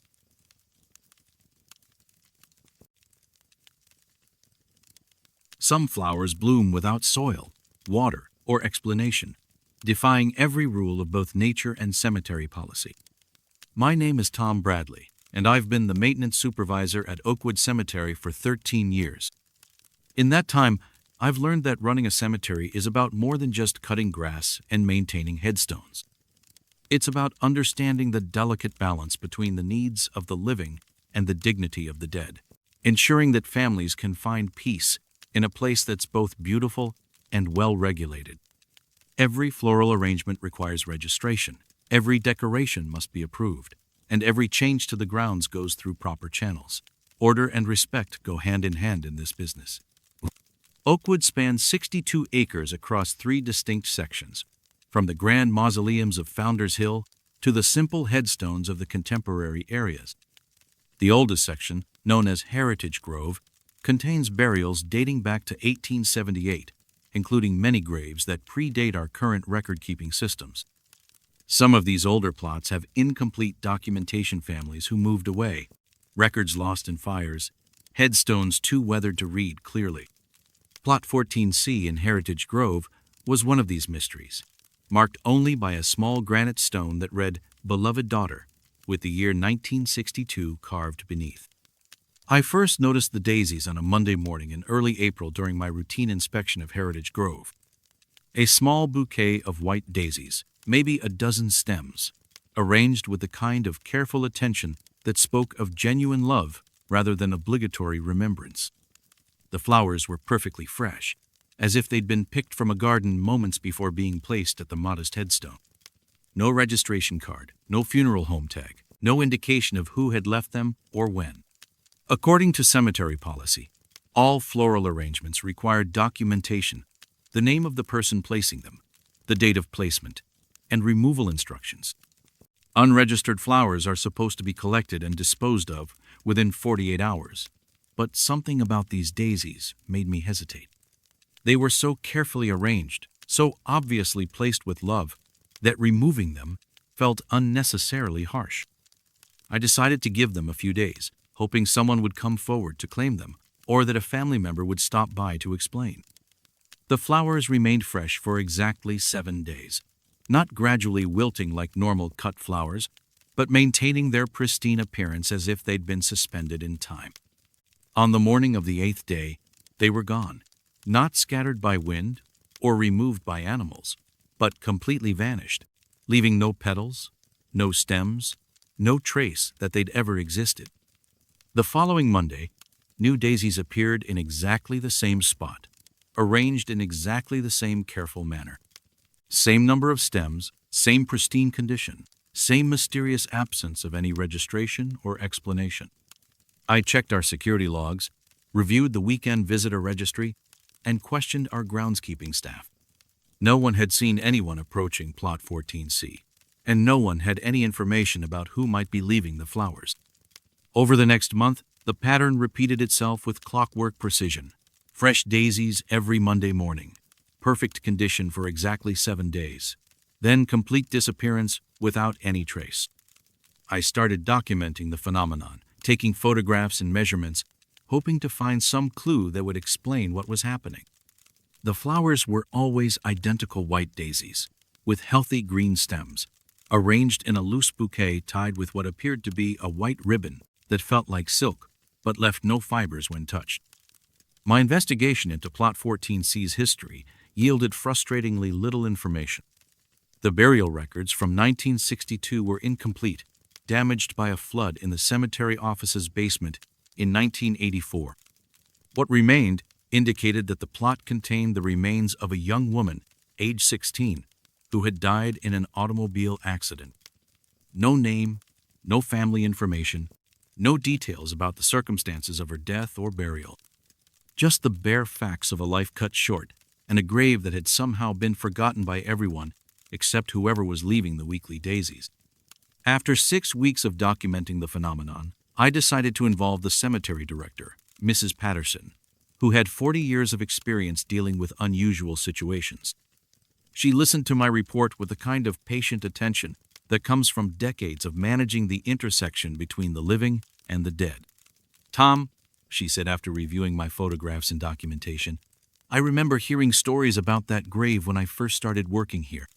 Some flowers bloom without soil, water, or explanation, defying every rule of both nature and cemetery policy. My name is Tom Bradley, and I've been the maintenance supervisor at Oakwood Cemetery for 13 years. In that time, I've learned that running a cemetery is about more than just cutting grass and maintaining headstones. It's about understanding the delicate balance between the needs of the living and the dignity of the dead, ensuring that families can find peace in a place that's both beautiful and well-regulated. Every floral arrangement requires registration, every decoration must be approved, and every change to the grounds goes through proper channels. Order and respect go hand in hand in this business. Oakwood spans 62 acres across 3 distinct sections, from the grand mausoleums of Founders Hill to the simple headstones of the contemporary areas. The oldest section, known as Heritage Grove, contains burials dating back to 1878, including many graves that predate our current record-keeping systems. Some of these older plots have incomplete documentation families who moved away, records lost in fires, headstones too weathered to read clearly. Plot 14C in Heritage Grove was one of these mysteries, marked only by a small granite stone that read "Beloved Daughter," with the year 1962 carved beneath. I first noticed the daisies on a Monday morning in early April during my routine inspection of Heritage Grove. A small bouquet of white daisies, maybe a dozen stems, arranged with the kind of careful attention that spoke of genuine love rather than obligatory remembrance. The flowers were perfectly fresh, as if they'd been picked from a garden moments before being placed at the modest headstone. No registration card, no funeral home tag, no indication of who had left them or when. According to cemetery policy, all floral arrangements required documentation, the name of the person placing them, the date of placement, and removal instructions. Unregistered flowers are supposed to be collected and disposed of within 48 hours. But something about these daisies made me hesitate. They were so carefully arranged, so obviously placed with love, that removing them felt unnecessarily harsh. I decided to give them a few days, hoping someone would come forward to claim them, or that a family member would stop by to explain. The flowers remained fresh for exactly 7 days, not gradually wilting like normal cut flowers, but maintaining their pristine appearance as if they'd been suspended in time. On the morning of the 8th day, they were gone, not scattered by wind or removed by animals, but completely vanished, leaving no petals, no stems, no trace that they'd ever existed. The following Monday, new daisies appeared in exactly the same spot, arranged in exactly the same careful manner. Same number of stems, same pristine condition, same mysterious absence of any registration or explanation. I checked our security logs, reviewed the weekend visitor registry, and questioned our groundskeeping staff. No one had seen anyone approaching Plot 14C, and no one had any information about who might be leaving the flowers. Over the next month, the pattern repeated itself with clockwork precision. Fresh daisies every Monday morning, perfect condition for exactly 7 days, then complete disappearance without any trace. I started documenting the phenomenon, taking photographs and measurements, hoping to find some clue that would explain what was happening. The flowers were always identical white daisies, with healthy green stems, arranged in a loose bouquet tied with what appeared to be a white ribbon that felt like silk, but left no fibers when touched. My investigation into Plot 14C's history yielded frustratingly little information. The burial records from 1962 were incomplete, damaged by a flood in the cemetery office's basement in 1984. What remained indicated that the plot contained the remains of a young woman, age 16, who had died in an automobile accident. No name, no family information, no details about the circumstances of her death or burial. Just the bare facts of a life cut short and a grave that had somehow been forgotten by everyone except whoever was leaving the weekly daisies. After 6 weeks of documenting the phenomenon, I decided to involve the cemetery director, Mrs. Patterson, who had 40 years of experience dealing with unusual situations. She listened to my report with the kind of patient attention that comes from decades of managing the intersection between the living and the dead. "Tom," she said after reviewing my photographs and documentation, "I remember hearing stories about that grave when I first started working here.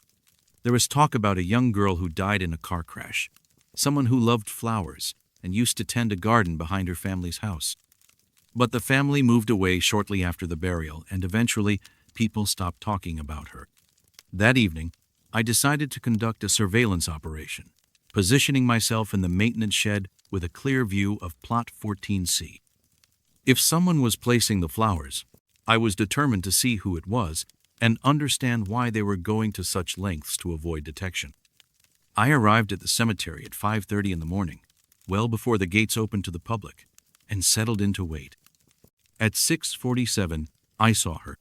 There was talk about a young girl who died in a car crash, someone who loved flowers and used to tend a garden behind her family's house. But the family moved away shortly after the burial, and eventually people stopped talking about her. That evening, I decided to conduct a surveillance operation, positioning myself in the maintenance shed with a clear view of Plot 14C. If someone was placing the flowers, I was determined to see who it was and understand why they were going to such lengths to avoid detection. I arrived at the cemetery at 5:30 in the morning, well before the gates opened to the public, and settled in to wait. At 6:47, I saw her.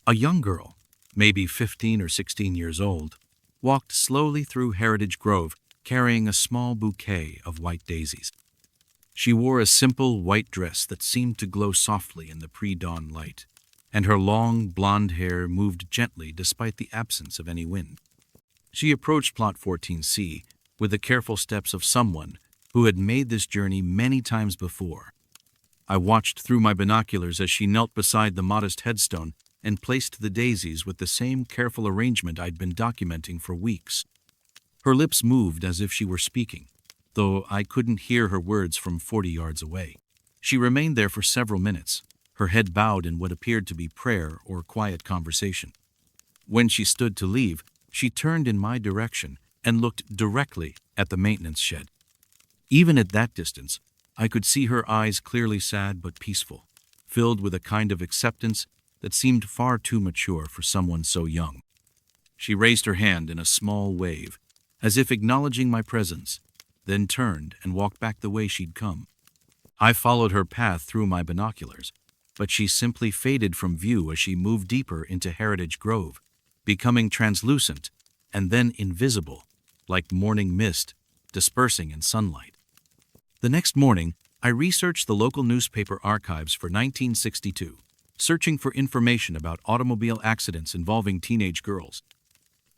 A young girl, maybe 15 or 16 years old, walked slowly through Heritage Grove carrying a small bouquet of white daisies. She wore a simple white dress that seemed to glow softly in the pre-dawn light, and her long blonde hair moved gently despite the absence of any wind. She approached Plot 14C with the careful steps of someone who had made this journey many times before. I watched through my binoculars as she knelt beside the modest headstone and placed the daisies with the same careful arrangement I'd been documenting for weeks. Her lips moved as if she were speaking, though I couldn't hear her words from 40 yards away. She remained there for several minutes, her head bowed in what appeared to be prayer or quiet conversation. When she stood to leave, she turned in my direction and looked directly at the maintenance shed. Even at that distance, I could see her eyes clearly sad but peaceful, filled with a kind of acceptance that seemed far too mature for someone so young. She raised her hand in a small wave, as if acknowledging my presence, then turned and walked back the way she'd come. I followed her path through my binoculars, but she simply faded from view as she moved deeper into Heritage Grove, becoming translucent and then invisible, like morning mist dispersing in sunlight. The next morning, I researched the local newspaper archives for 1962, searching for information about automobile accidents involving teenage girls.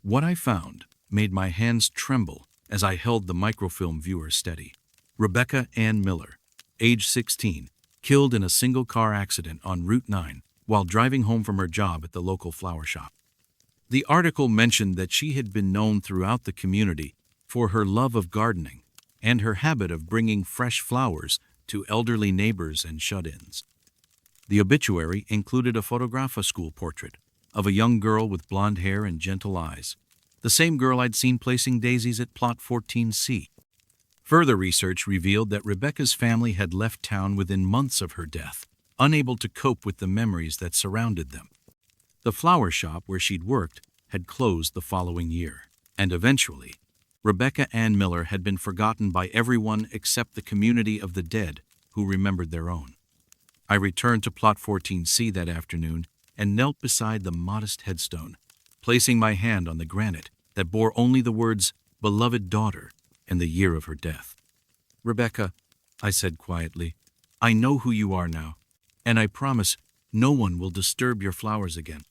What I found made my hands tremble as I held the microfilm viewer steady. Rebecca Ann Miller, age 16, killed in a single-car accident on Route 9 while driving home from her job at the local flower shop. The article mentioned that she had been known throughout the community for her love of gardening and her habit of bringing fresh flowers to elderly neighbors and shut-ins. The obituary included a photograph school portrait of a young girl with blonde hair and gentle eyes, the same girl I'd seen placing daisies at Plot 14C. Further research revealed that Rebecca's family had left town within months of her death, unable to cope with the memories that surrounded them. The flower shop where she'd worked had closed the following year, and eventually, Rebecca Ann Miller had been forgotten by everyone except the community of the dead who remembered their own. I returned to Plot 14C that afternoon and knelt beside the modest headstone, placing my hand on the granite that bore only the words, "Beloved Daughter," and the year of her death. "Rebecca," I said quietly, "I know who you are now, and I promise no one will disturb your flowers again."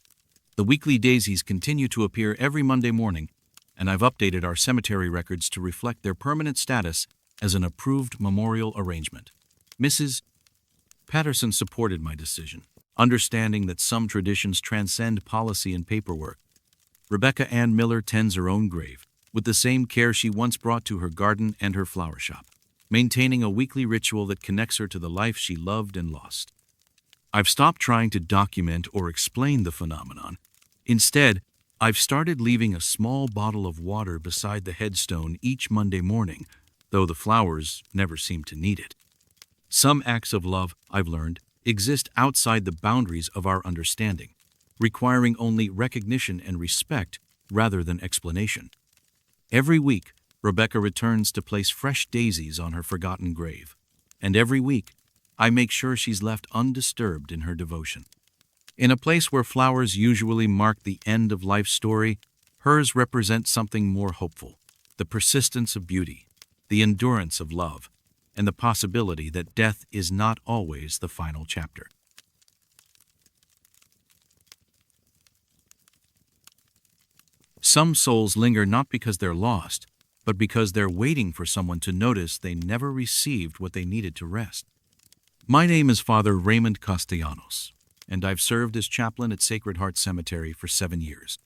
The weekly daisies continue to appear every Monday morning, and I've updated our cemetery records to reflect their permanent status as an approved memorial arrangement. Mrs. Patterson supported my decision, understanding that some traditions transcend policy and paperwork. Rebecca Ann Miller tends her own grave with the same care she once brought to her garden and her flower shop, maintaining a weekly ritual that connects her to the life she loved and lost. I've stopped trying to document or explain the phenomenon. Instead, I've started leaving a small bottle of water beside the headstone each Monday morning, though the flowers never seem to need it. Some acts of love, I've learned, exist outside the boundaries of our understanding, requiring only recognition and respect rather than explanation. Every week, Rebecca returns to place fresh daisies on her forgotten grave, and every week, I make sure she's left undisturbed in her devotion. In a place where flowers usually mark the end of life's story, hers represent something more hopeful: the persistence of beauty, the endurance of love, and the possibility that death is not always the final chapter. Some souls linger not because they're lost, but because they're waiting for someone to notice they never received what they needed to rest. My name is Father Raymond Castellanos, and I've served as chaplain at Sacred Heart Cemetery for 7 years.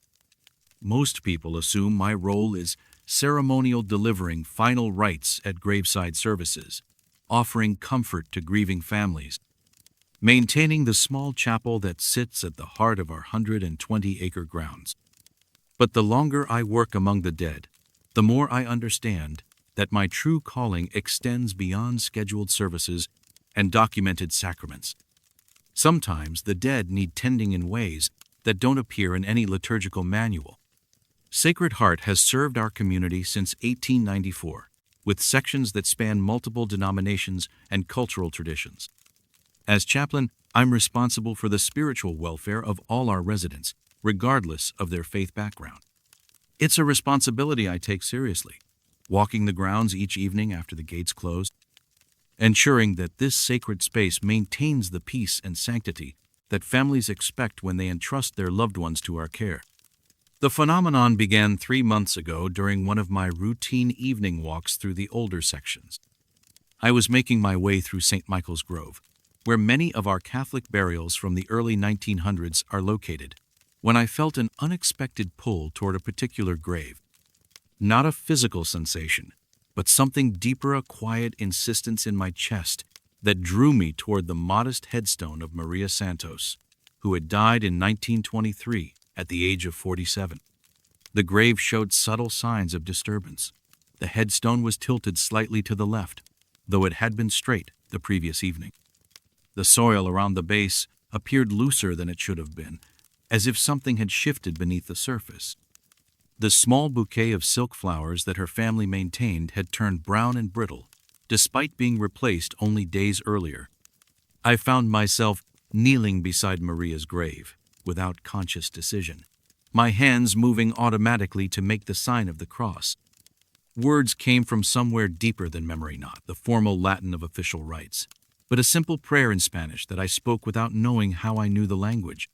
Most people assume my role is ceremonial, delivering final rites at graveside services, offering comfort to grieving families, maintaining the small chapel that sits at the heart of our 120-acre grounds. But the longer I work among the dead, the more I understand that my true calling extends beyond scheduled services and documented sacraments. Sometimes the dead need tending in ways that don't appear in any liturgical manual. Sacred Heart has served our community since 1894, with sections that span multiple denominations and cultural traditions. As chaplain, I'm responsible for the spiritual welfare of all our residents, regardless of their faith background. It's a responsibility I take seriously, walking the grounds each evening after the gates close, ensuring that this sacred space maintains the peace and sanctity that families expect when they entrust their loved ones to our care. The phenomenon began 3 months ago during one of my routine evening walks through the older sections. I was making my way through St. Michael's Grove, where many of our Catholic burials from the early 1900s are located, when I felt an unexpected pull toward a particular grave. Not a physical sensation, but something deeper, a quiet insistence in my chest that drew me toward the modest headstone of Maria Santos, who had died in 1923 at the age of 47. The grave showed subtle signs of disturbance. The headstone was tilted slightly to the left, though it had been straight the previous evening. The soil around the base appeared looser than it should have been, as if something had shifted beneath the surface. The small bouquet of silk flowers that her family maintained had turned brown and brittle, despite being replaced only days earlier. I found myself kneeling beside Maria's grave, without conscious decision, my hands moving automatically to make the sign of the cross. Words came from somewhere deeper than memory, not the formal Latin of official rites, but a simple prayer in Spanish that I spoke without knowing how I knew the language.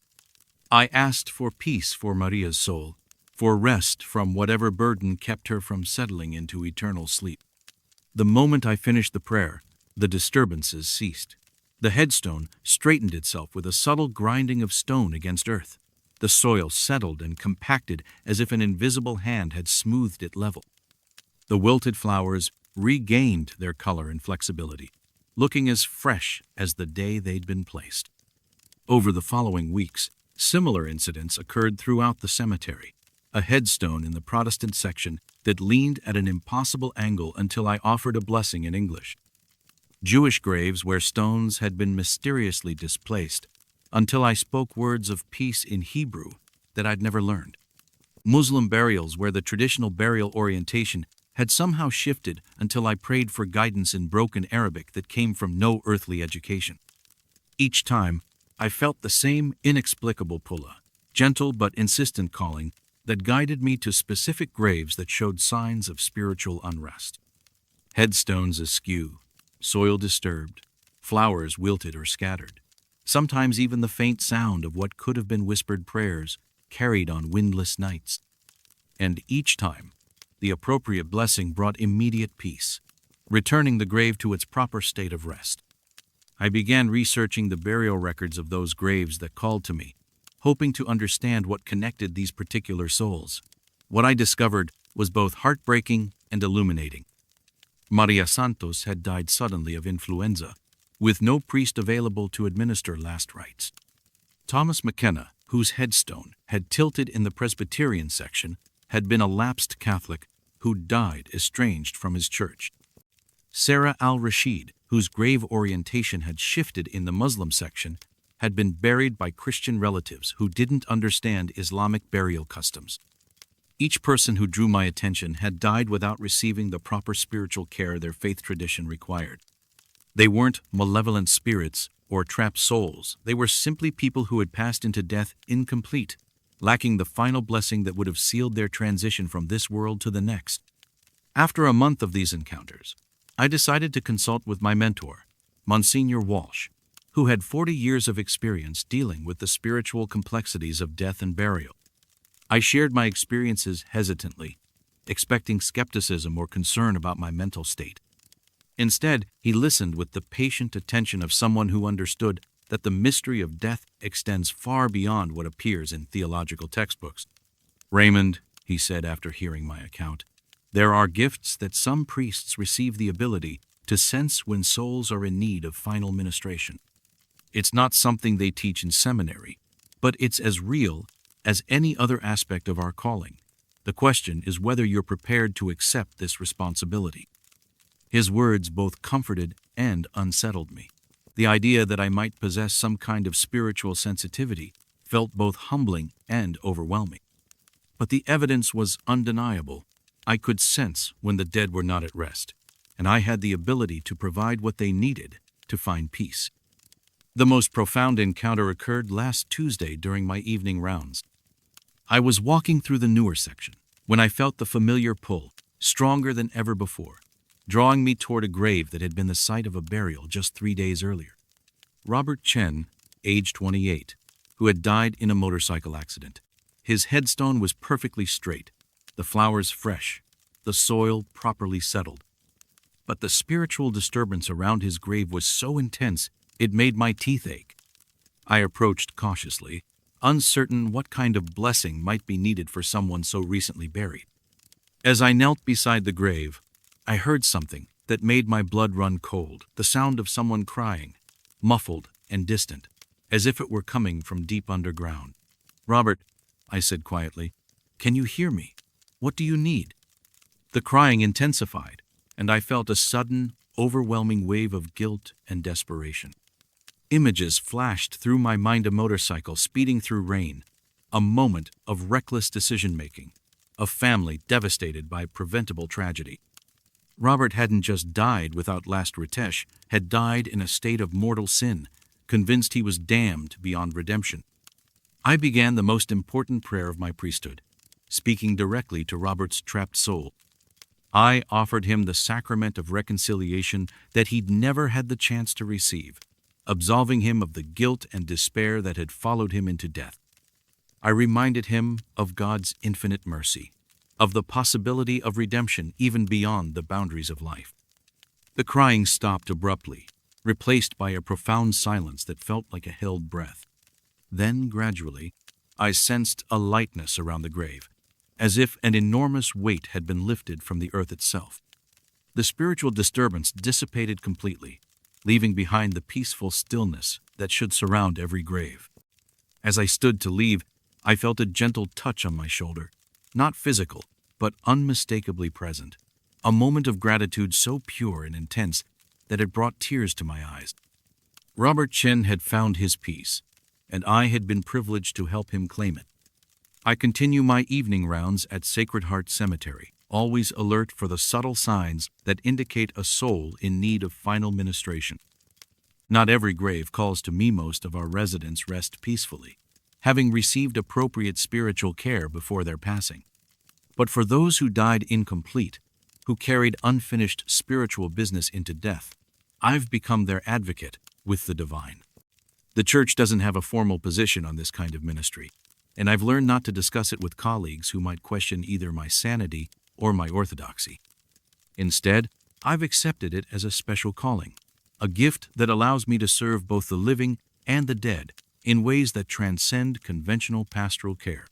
I asked for peace for Maria's soul, for rest from whatever burden kept her from settling into eternal sleep. The moment I finished the prayer, the disturbances ceased. The headstone straightened itself with a subtle grinding of stone against earth. The soil settled and compacted as if an invisible hand had smoothed it level. The wilted flowers regained their color and flexibility, looking as fresh as the day they'd been placed. Over the following weeks, similar incidents occurred throughout the cemetery. A headstone in the Protestant section that leaned at an impossible angle until I offered a blessing in English. Jewish graves where stones had been mysteriously displaced until I spoke words of peace in Hebrew that I'd never learned. Muslim burials where the traditional burial orientation had somehow shifted until I prayed for guidance in broken Arabic that came from no earthly education. Each time, I felt the same inexplicable pull, gentle but insistent calling that guided me to specific graves that showed signs of spiritual unrest. Headstones askew, soil disturbed, flowers wilted or scattered. Sometimes even the faint sound of what could have been whispered prayers carried on windless nights. And each time, the appropriate blessing brought immediate peace, returning the grave to its proper state of rest. I began researching the burial records of those graves that called to me, hoping to understand what connected these particular souls. What I discovered was both heartbreaking and illuminating. Maria Santos had died suddenly of influenza, with no priest available to administer last rites. Thomas McKenna, whose headstone had tilted in the Presbyterian section, had been a lapsed Catholic who died estranged from his church. Sarah al-Rashid, whose grave orientation had shifted in the Muslim section, had been buried by Christian relatives who didn't understand Islamic burial customs. Each person who drew my attention had died without receiving the proper spiritual care their faith tradition required. They weren't malevolent spirits or trapped souls. They were simply people who had passed into death incomplete, lacking the final blessing that would have sealed their transition from this world to the next. After a month of these encounters, I decided to consult with my mentor, Monsignor Walsh, who had 40 years of experience dealing with the spiritual complexities of death and burial. I shared my experiences hesitantly, expecting skepticism or concern about my mental state. Instead, he listened with the patient attention of someone who understood that the mystery of death extends far beyond what appears in theological textbooks. "Raymond," he said after hearing my account, "there are gifts that some priests receive the ability to sense when souls are in need of final ministration. It's not something they teach in seminary, but it's as real as any other aspect of our calling. The question is whether you're prepared to accept this responsibility." His words both comforted and unsettled me. The idea that I might possess some kind of spiritual sensitivity felt both humbling and overwhelming. But the evidence was undeniable. I could sense when the dead were not at rest, and I had the ability to provide what they needed to find peace. The most profound encounter occurred last Tuesday during my evening rounds. I was walking through the newer section when I felt the familiar pull, stronger than ever before, drawing me toward a grave that had been the site of a burial just 3 days earlier. Robert Chen, age 28, who had died in a motorcycle accident. His headstone was perfectly straight, the flowers fresh, the soil properly settled. But the spiritual disturbance around his grave was so intense it made my teeth ache. I approached cautiously, uncertain what kind of blessing might be needed for someone so recently buried. As I knelt beside the grave, I heard something that made my blood run cold, the sound of someone crying, muffled and distant, as if it were coming from deep underground. "Robert," I said quietly, "can you hear me? What do you need?" The crying intensified, and I felt a sudden, overwhelming wave of guilt and desperation. Images flashed through my mind: a motorcycle speeding through rain, a moment of reckless decision-making, a family devastated by preventable tragedy. Robert hadn't just died without last retesh, had died in a state of mortal sin, convinced he was damned beyond redemption. I began the most important prayer of my priesthood, speaking directly to Robert's trapped soul. I offered him the sacrament of reconciliation that he'd never had the chance to receive, absolving him of the guilt and despair that had followed him into death. I reminded him of God's infinite mercy, of the possibility of redemption even beyond the boundaries of life. The crying stopped abruptly, replaced by a profound silence that felt like a held breath. Then, gradually, I sensed a lightness around the grave, as if an enormous weight had been lifted from the earth itself. The spiritual disturbance dissipated completely, leaving behind the peaceful stillness that should surround every grave. As I stood to leave, I felt a gentle touch on my shoulder, not physical, but unmistakably present, a moment of gratitude so pure and intense that it brought tears to my eyes. Robert Chen had found his peace, and I had been privileged to help him claim it. I continue my evening rounds at Sacred Heart Cemetery, always alert for the subtle signs that indicate a soul in need of final ministration. Not every grave calls to me. Most of our residents rest peacefully, having received appropriate spiritual care before their passing. But for those who died incomplete, who carried unfinished spiritual business into death, I've become their advocate with the divine. The church doesn't have a formal position on this kind of ministry, and I've learned not to discuss it with colleagues who might question either my sanity or my orthodoxy. Instead, I've accepted it as a special calling, a gift that allows me to serve both the living and the dead in ways that transcend conventional pastoral care.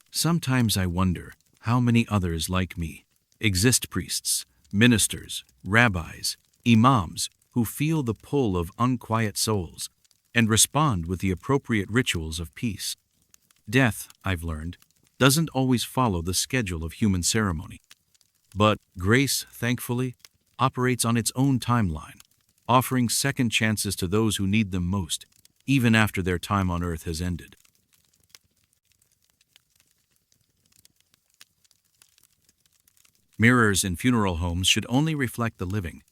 Sometimes I wonder how many others like me exist: priests, ministers, rabbis, imams, who feel the pull of unquiet souls and respond with the appropriate rituals of peace. Death, I've learned, doesn't always follow the schedule of human ceremony. But grace, thankfully, operates on its own timeline, offering second chances to those who need them most, even after their time on earth has ended. Mirrors in funeral homes should only reflect the living,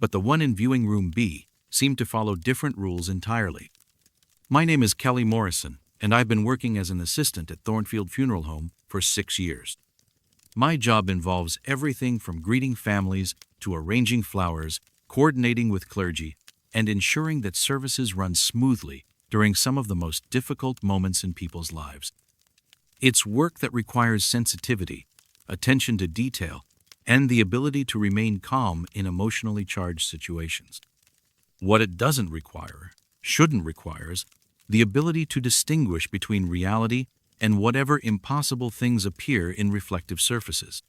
but the one in viewing room B seemed to follow different rules entirely. My name is Kelly Morrison, and I've been working as an assistant at Thornfield Funeral Home for 6 years. My job involves everything from greeting families to arranging flowers, coordinating with clergy, and ensuring that services run smoothly during some of the most difficult moments in people's lives. It's work that requires sensitivity, attention to detail, and the ability to remain calm in emotionally charged situations. What it doesn't require, shouldn't requires, the ability to distinguish between reality and whatever impossible things appear in reflective surfaces.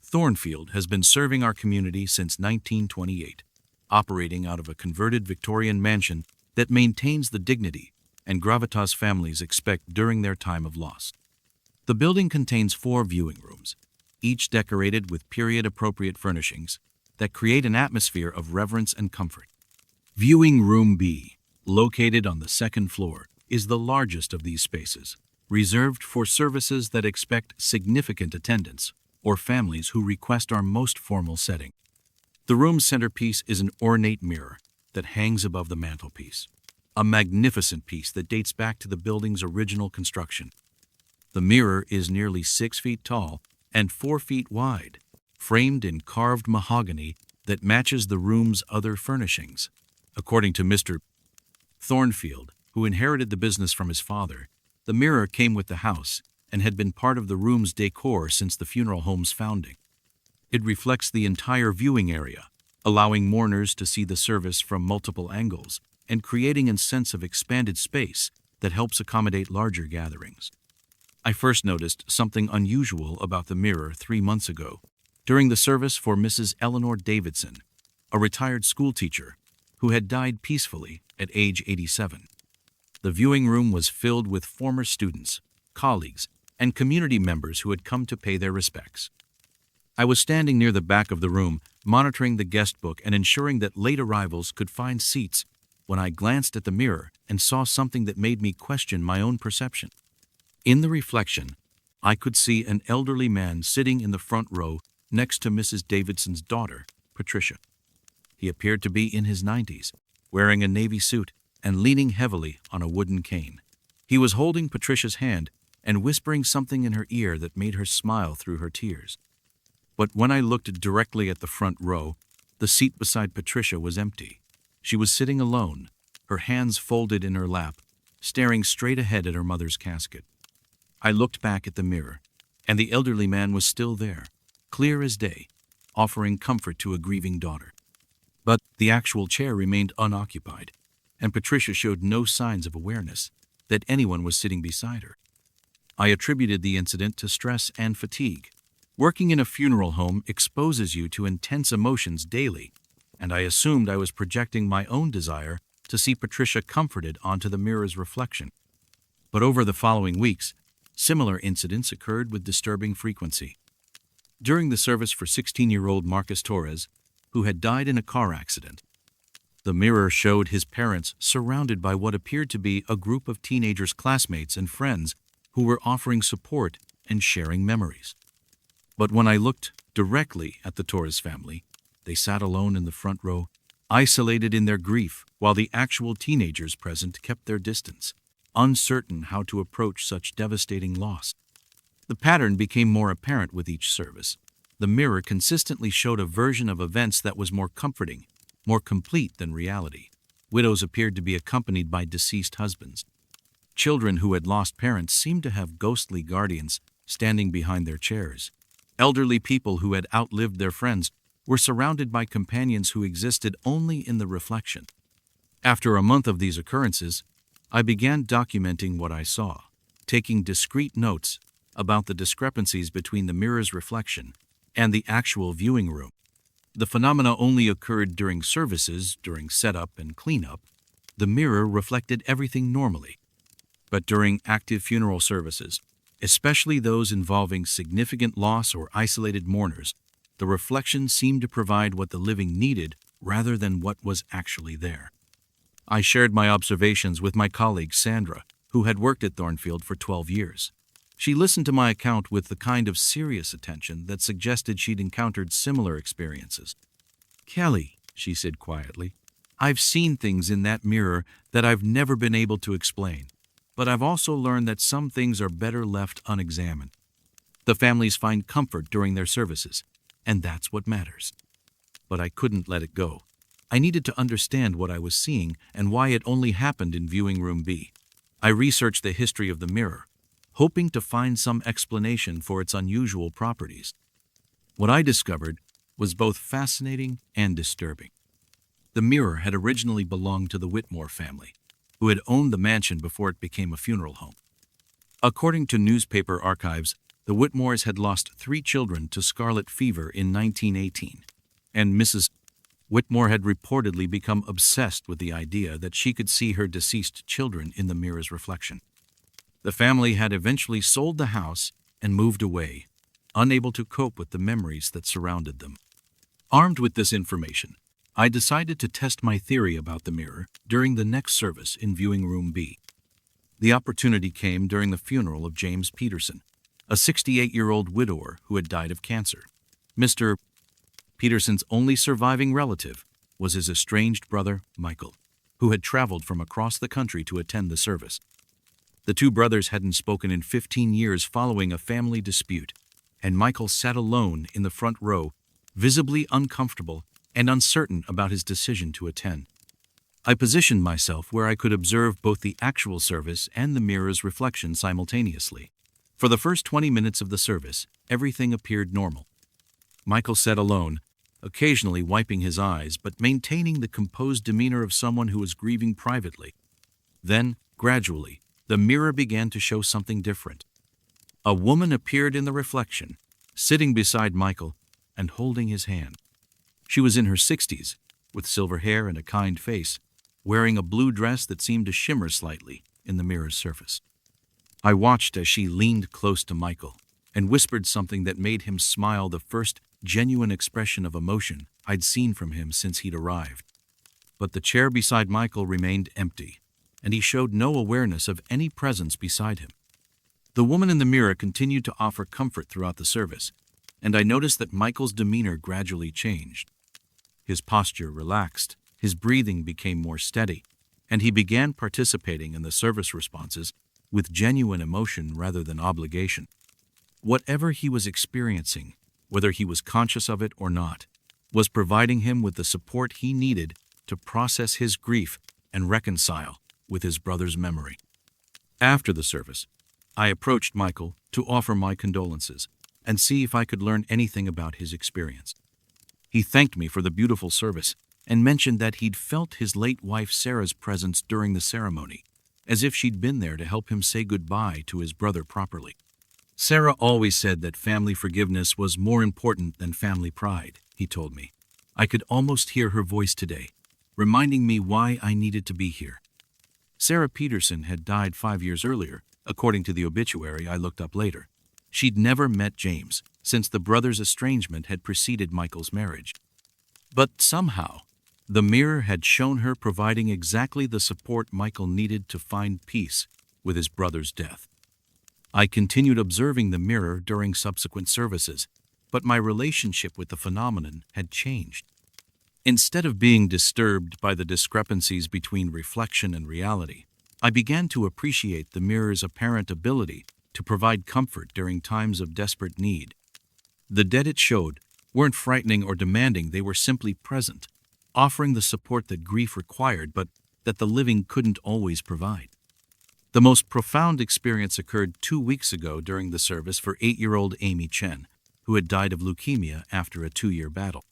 Thornfield has been serving our community since 1928, operating out of a converted Victorian mansion that maintains the dignity and gravitas families expect during their time of loss. The building contains 4 viewing rooms, each decorated with period-appropriate furnishings that create an atmosphere of reverence and comfort. Viewing Room B, located on the 2nd floor, is the largest of these spaces, reserved for services that expect significant attendance or families who request our most formal setting. The room's centerpiece is an ornate mirror that hangs above the mantelpiece, a magnificent piece that dates back to the building's original construction. The mirror is nearly 6 feet tall and 4 feet wide, framed in carved mahogany that matches the room's other furnishings. According to Mr. Thornfield, who inherited the business from his father, the mirror came with the house and had been part of the room's decor since the funeral home's founding. It reflects the entire viewing area, allowing mourners to see the service from multiple angles and creating a sense of expanded space that helps accommodate larger gatherings. I first noticed something unusual about the mirror 3 months ago, during the service for Mrs. Eleanor Davidson, a retired schoolteacher who had died peacefully at age 87. The viewing room was filled with former students, colleagues, and community members who had come to pay their respects. I was standing near the back of the room, monitoring the guest book and ensuring that late arrivals could find seats, when I glanced at the mirror and saw something that made me question my own perception. In the reflection, I could see an elderly man sitting in the front row next to Mrs. Davidson's daughter, Patricia. He appeared to be in his 90s, wearing a navy suit and leaning heavily on a wooden cane. He was holding Patricia's hand and whispering something in her ear that made her smile through her tears. But when I looked directly at the front row, the seat beside Patricia was empty. She was sitting alone, her hands folded in her lap, staring straight ahead at her mother's casket. I looked back at the mirror, and the elderly man was still there, clear as day, offering comfort to a grieving daughter. But the actual chair remained unoccupied, and Patricia showed no signs of awareness that anyone was sitting beside her. I attributed the incident to stress and fatigue. Working in a funeral home exposes you to intense emotions daily, and I assumed I was projecting my own desire to see Patricia comforted onto the mirror's reflection. But over the following weeks, similar incidents occurred with disturbing frequency. During the service for 16-year-old Marcus Torres, who had died in a car accident, the mirror showed his parents surrounded by what appeared to be a group of teenagers' classmates and friends who were offering support and sharing memories. But when I looked directly at the Torres family, they sat alone in the front row, isolated in their grief, while the actual teenagers present kept their distance, uncertain how to approach such devastating loss. The pattern became more apparent with each service. The mirror consistently showed a version of events that was more comforting, more complete than reality. Widows appeared to be accompanied by deceased husbands. Children who had lost parents seemed to have ghostly guardians standing behind their chairs. Elderly people who had outlived their friends were surrounded by companions who existed only in the reflection. After a month of these occurrences, I began documenting what I saw, taking discrete notes about the discrepancies between the mirror's reflection and the actual viewing room. The phenomena only occurred during services, during setup and cleanup. The mirror reflected everything normally. But during active funeral services, especially those involving significant loss or isolated mourners, the reflection seemed to provide what the living needed rather than what was actually there. I shared my observations with my colleague Sandra, who had worked at Thornfield for 12 years. She listened to my account with the kind of serious attention that suggested she'd encountered similar experiences. "Kelly," she said quietly, "I've seen things in that mirror that I've never been able to explain, but I've also learned that some things are better left unexamined. The families find comfort during their services, and that's what matters." But I couldn't let it go. I needed to understand what I was seeing and why it only happened in Viewing Room B. I researched the history of the mirror, hoping to find some explanation for its unusual properties. What I discovered was both fascinating and disturbing. The mirror had originally belonged to the Whitmore family, who had owned the mansion before it became a funeral home. According to newspaper archives, the Whitmores had lost 3 children to scarlet fever in 1918, and Mrs. Whitmore had reportedly become obsessed with the idea that she could see her deceased children in the mirror's reflection. The family had eventually sold the house and moved away, unable to cope with the memories that surrounded them. Armed with this information, I decided to test my theory about the mirror during the next service in Viewing Room B. The opportunity came during the funeral of James Peterson, a 68-year-old widower who had died of cancer. Mr. Peterson's only surviving relative was his estranged brother, Michael, who had traveled from across the country to attend the service. The two brothers hadn't spoken in 15 years following a family dispute, and Michael sat alone in the front row, visibly uncomfortable and uncertain about his decision to attend. I positioned myself where I could observe both the actual service and the mirror's reflection simultaneously. For the first 20 minutes of the service, everything appeared normal. Michael sat alone, occasionally wiping his eyes but maintaining the composed demeanor of someone who was grieving privately. Then, gradually, the mirror began to show something different. A woman appeared in the reflection, sitting beside Michael and holding his hand. She was in her 60s, with silver hair and a kind face, wearing a blue dress that seemed to shimmer slightly in the mirror's surface. I watched as she leaned close to Michael and whispered something that made him smile, the first genuine expression of emotion I'd seen from him since he'd arrived. But the chair beside Michael remained empty, and he showed no awareness of any presence beside him. The woman in the mirror continued to offer comfort throughout the service, and I noticed that Michael's demeanor gradually changed. His posture relaxed, his breathing became more steady, and he began participating in the service responses with genuine emotion rather than obligation. Whatever he was experiencing, whether he was conscious of it or not, was providing him with the support he needed to process his grief and reconcile with his brother's memory. After the service, I approached Michael to offer my condolences and see if I could learn anything about his experience. He thanked me for the beautiful service and mentioned that he'd felt his late wife Sarah's presence during the ceremony, as if she'd been there to help him say goodbye to his brother properly. Sarah always said that family forgiveness was more important than family pride, he told me. I could almost hear her voice today, reminding me why I needed to be here. Sarah Peterson had died 5 years earlier, according to the obituary I looked up later. She'd never met James, since the brothers' estrangement had preceded Michael's marriage. But somehow, the mirror had shown her providing exactly the support Michael needed to find peace with his brother's death. I continued observing the mirror during subsequent services, but my relationship with the phenomenon had changed. Instead of being disturbed by the discrepancies between reflection and reality, I began to appreciate the mirror's apparent ability to provide comfort during times of desperate need. The dead it showed weren't frightening or demanding, they were simply present, offering the support that grief required but that the living couldn't always provide. The most profound experience occurred 2 weeks ago during the service for 8-year-old Amy Chen, who had died of leukemia after a 2-year battle.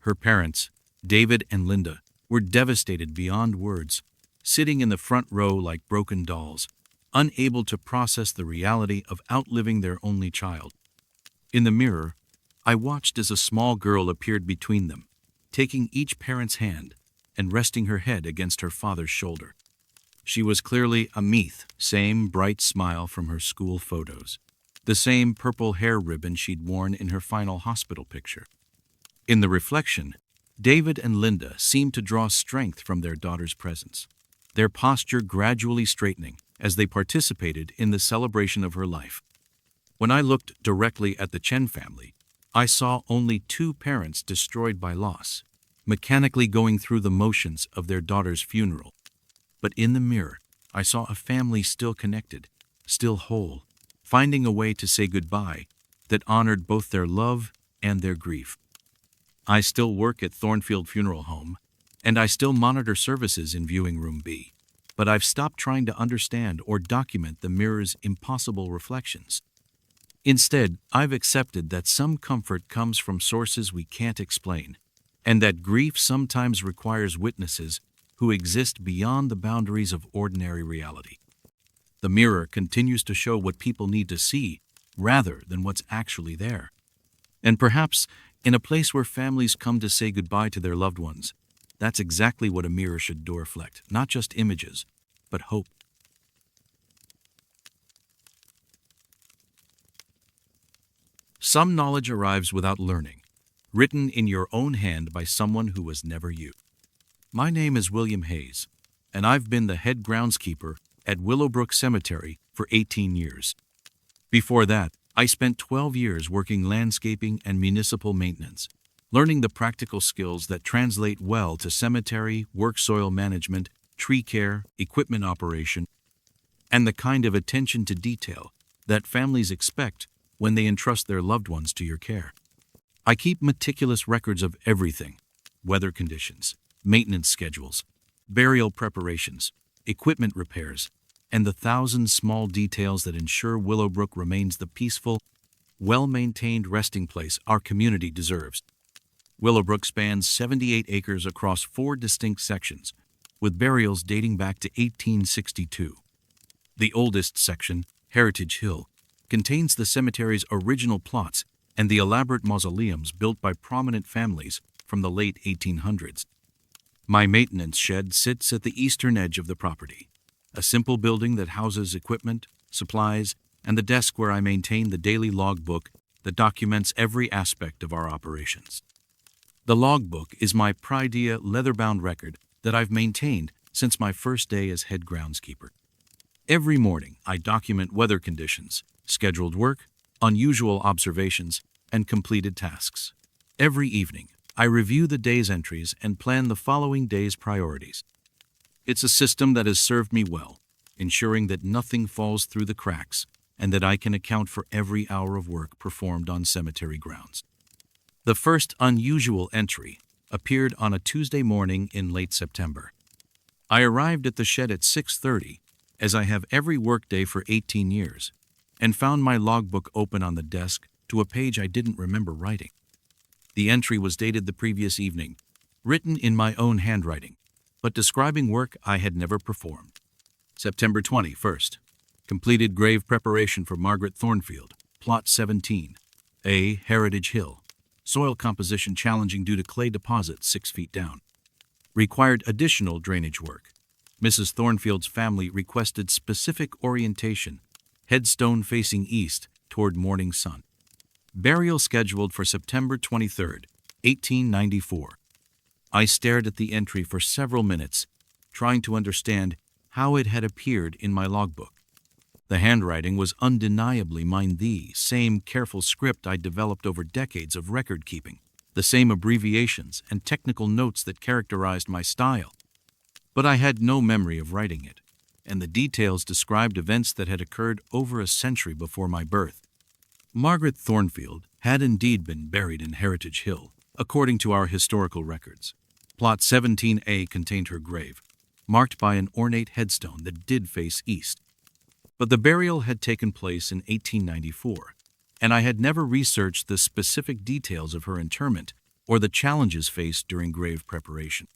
Her parents, David and Linda, were devastated beyond words, sitting in the front row like broken dolls, unable to process the reality of outliving their only child. In the mirror, I watched as a small girl appeared between them, taking each parent's hand and resting her head against her father's shoulder. She was clearly a Meath, same bright smile from her school photos, the same purple hair ribbon she'd worn in her final hospital picture. In the reflection, David and Linda seemed to draw strength from their daughter's presence, their posture gradually straightening as they participated in the celebration of her life. When I looked directly at the Chen family, I saw only 2 parents destroyed by loss, mechanically going through the motions of their daughter's funeral. But in the mirror, I saw a family still connected, still whole, finding a way to say goodbye that honored both their love and their grief. I still work at Thornfield Funeral Home, and I still monitor services in Viewing Room B, but I've stopped trying to understand or document the mirror's impossible reflections. Instead, I've accepted that some comfort comes from sources we can't explain, and that grief sometimes requires witnesses who exist beyond the boundaries of ordinary reality. The mirror continues to show what people need to see rather than what's actually there. And perhaps, in a place where families come to say goodbye to their loved ones, that's exactly what a mirror should do, reflect, not just images, but hope. Some knowledge arrives without learning, written in your own hand by someone who was never you. My name is William Hayes, and I've been the head groundskeeper at Willowbrook Cemetery for 18 years. Before that, I spent 12 years working landscaping and municipal maintenance, learning the practical skills that translate well to cemetery, work soil management, tree care, equipment operation, and the kind of attention to detail that families expect when they entrust their loved ones to your care. I keep meticulous records of everything: weather conditions, maintenance schedules, burial preparations, equipment repairs, and the thousand small details that ensure Willowbrook remains the peaceful, well-maintained resting place our community deserves. Willowbrook spans 78 acres across 4 distinct sections, with burials dating back to 1862. The oldest section, Heritage Hill, contains the cemetery's original plots and the elaborate mausoleums built by prominent families from the late 1800s. My maintenance shed sits at the eastern edge of the property, a simple building that houses equipment, supplies, and the desk where I maintain the daily logbook that documents every aspect of our operations. The logbook is my Prydia leather-bound record that I've maintained since my first day as head groundskeeper. Every morning, I document weather conditions, scheduled work, unusual observations, and completed tasks. Every evening, I review the day's entries and plan the following day's priorities. It's a system that has served me well, ensuring that nothing falls through the cracks and that I can account for every hour of work performed on cemetery grounds. The first unusual entry appeared on a Tuesday morning in late September. I arrived at the shed at 6:30, as I have every workday for 18 years, and found my logbook open on the desk to a page I didn't remember writing. The entry was dated the previous evening, written in my own handwriting, but describing work I had never performed. September 21st. Completed grave preparation for Margaret Thornfield, Plot 17, A. Heritage Hill. Soil composition challenging due to clay deposit 6 feet down. Required additional drainage work. Mrs. Thornfield's family requested specific orientation, headstone facing east toward morning sun. Burial scheduled for September 23rd, 1894. I stared at the entry for several minutes, trying to understand how it had appeared in my logbook. The handwriting was undeniably mine, the same careful script I'd developed over decades of record keeping, the same abbreviations and technical notes that characterized my style. But I had no memory of writing it, and the details described events that had occurred over a century before my birth. Margaret Thornfield had indeed been buried in Heritage Hill, according to our historical records. Plot 17A contained her grave, marked by an ornate headstone that did face east. But the burial had taken place in 1894, and I had never researched the specific details of her interment or the challenges faced during grave preparation.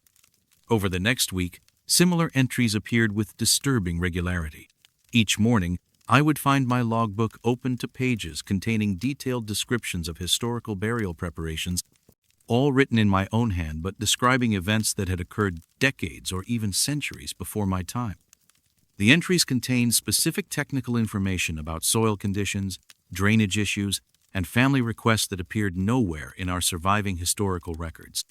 Over the next week, similar entries appeared with disturbing regularity. Each morning, I would find my logbook open to pages containing detailed descriptions of historical burial preparations, all written in my own hand but describing events that had occurred decades or even centuries before my time. The entries contained specific technical information about soil conditions, drainage issues, and family requests that appeared nowhere in our surviving historical records.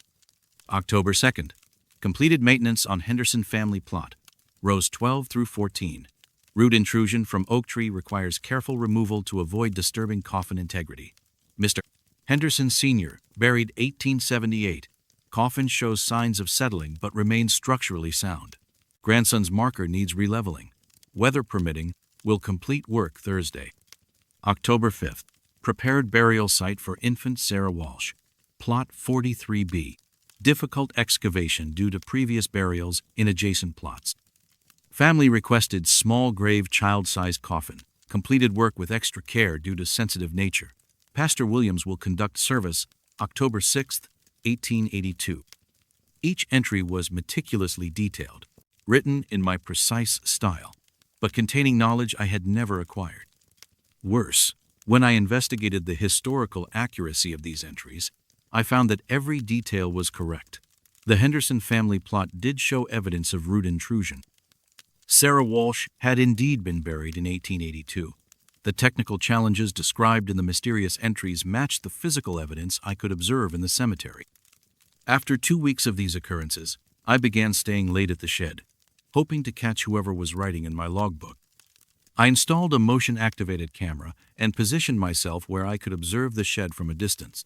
October 2nd. Completed maintenance on Henderson family plot, rows 12 through 14. Root intrusion from oak tree requires careful removal to avoid disturbing coffin integrity. Mr. Henderson Sr., buried 1878. Coffin shows signs of settling but remains structurally sound. Grandson's marker needs releveling. Weather permitting, will complete work Thursday. October 5th. Prepared burial site for infant Sarah Walsh. Plot 43B. Difficult excavation due to previous burials in adjacent plots. Family requested small grave child-sized coffin. Completed work with extra care due to sensitive nature. Pastor Williams will conduct service October 6th, 1882. Each entry was meticulously detailed, written in my precise style, but containing knowledge I had never acquired. Worse, when I investigated the historical accuracy of these entries, I found that every detail was correct. The Henderson family plot did show evidence of root intrusion. Sarah Walsh had indeed been buried in 1882. The technical challenges described in the mysterious entries matched the physical evidence I could observe in the cemetery. After 2 weeks of these occurrences, I began staying late at the shed. hoping to catch whoever was writing in my logbook. I installed a motion-activated camera and positioned myself where I could observe the shed from a distance.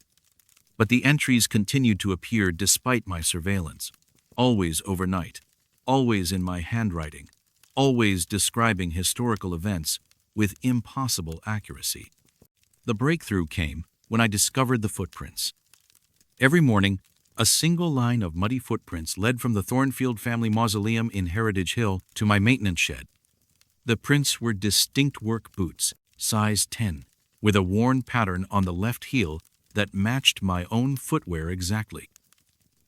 But the entries continued to appear despite my surveillance, always overnight, always in my handwriting, always describing historical events with impossible accuracy. The breakthrough came when I discovered the footprints. Every morning, a single line of muddy footprints led from the Thornfield family mausoleum in Heritage Hill to my maintenance shed. The prints were distinct work boots, size 10, with a worn pattern on the left heel that matched my own footwear exactly.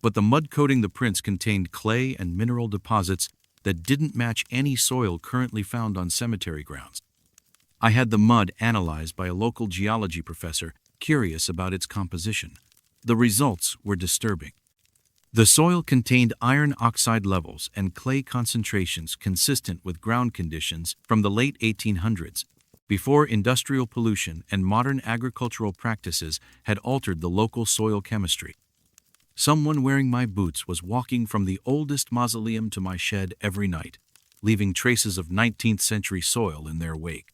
But the mud coating the prints contained clay and mineral deposits that didn't match any soil currently found on cemetery grounds. I had the mud analyzed by a local geology professor curious about its composition. The results were disturbing. The soil contained iron oxide levels and clay concentrations consistent with ground conditions from the late 1800s, before industrial pollution and modern agricultural practices had altered the local soil chemistry. Someone wearing my boots was walking from the oldest mausoleum to my shed every night, leaving traces of 19th century soil in their wake.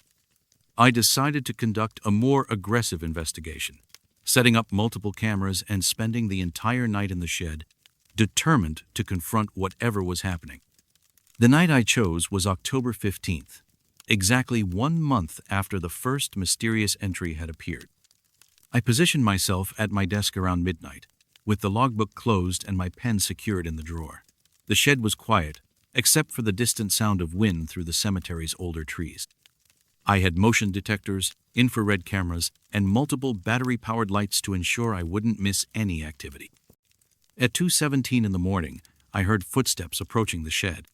I decided to conduct a more aggressive investigation, setting up multiple cameras and spending the entire night in the shed, determined to confront whatever was happening. The night I chose was October 15th, exactly 1 month after the first mysterious entry had appeared. I positioned myself at my desk around midnight, with the logbook closed and my pen secured in the drawer. The shed was quiet, except for the distant sound of wind through the cemetery's older trees. I had motion detectors, infrared cameras, and multiple battery-powered lights to ensure I wouldn't miss any activity. At 2:17 in the morning, I heard footsteps approaching the shed.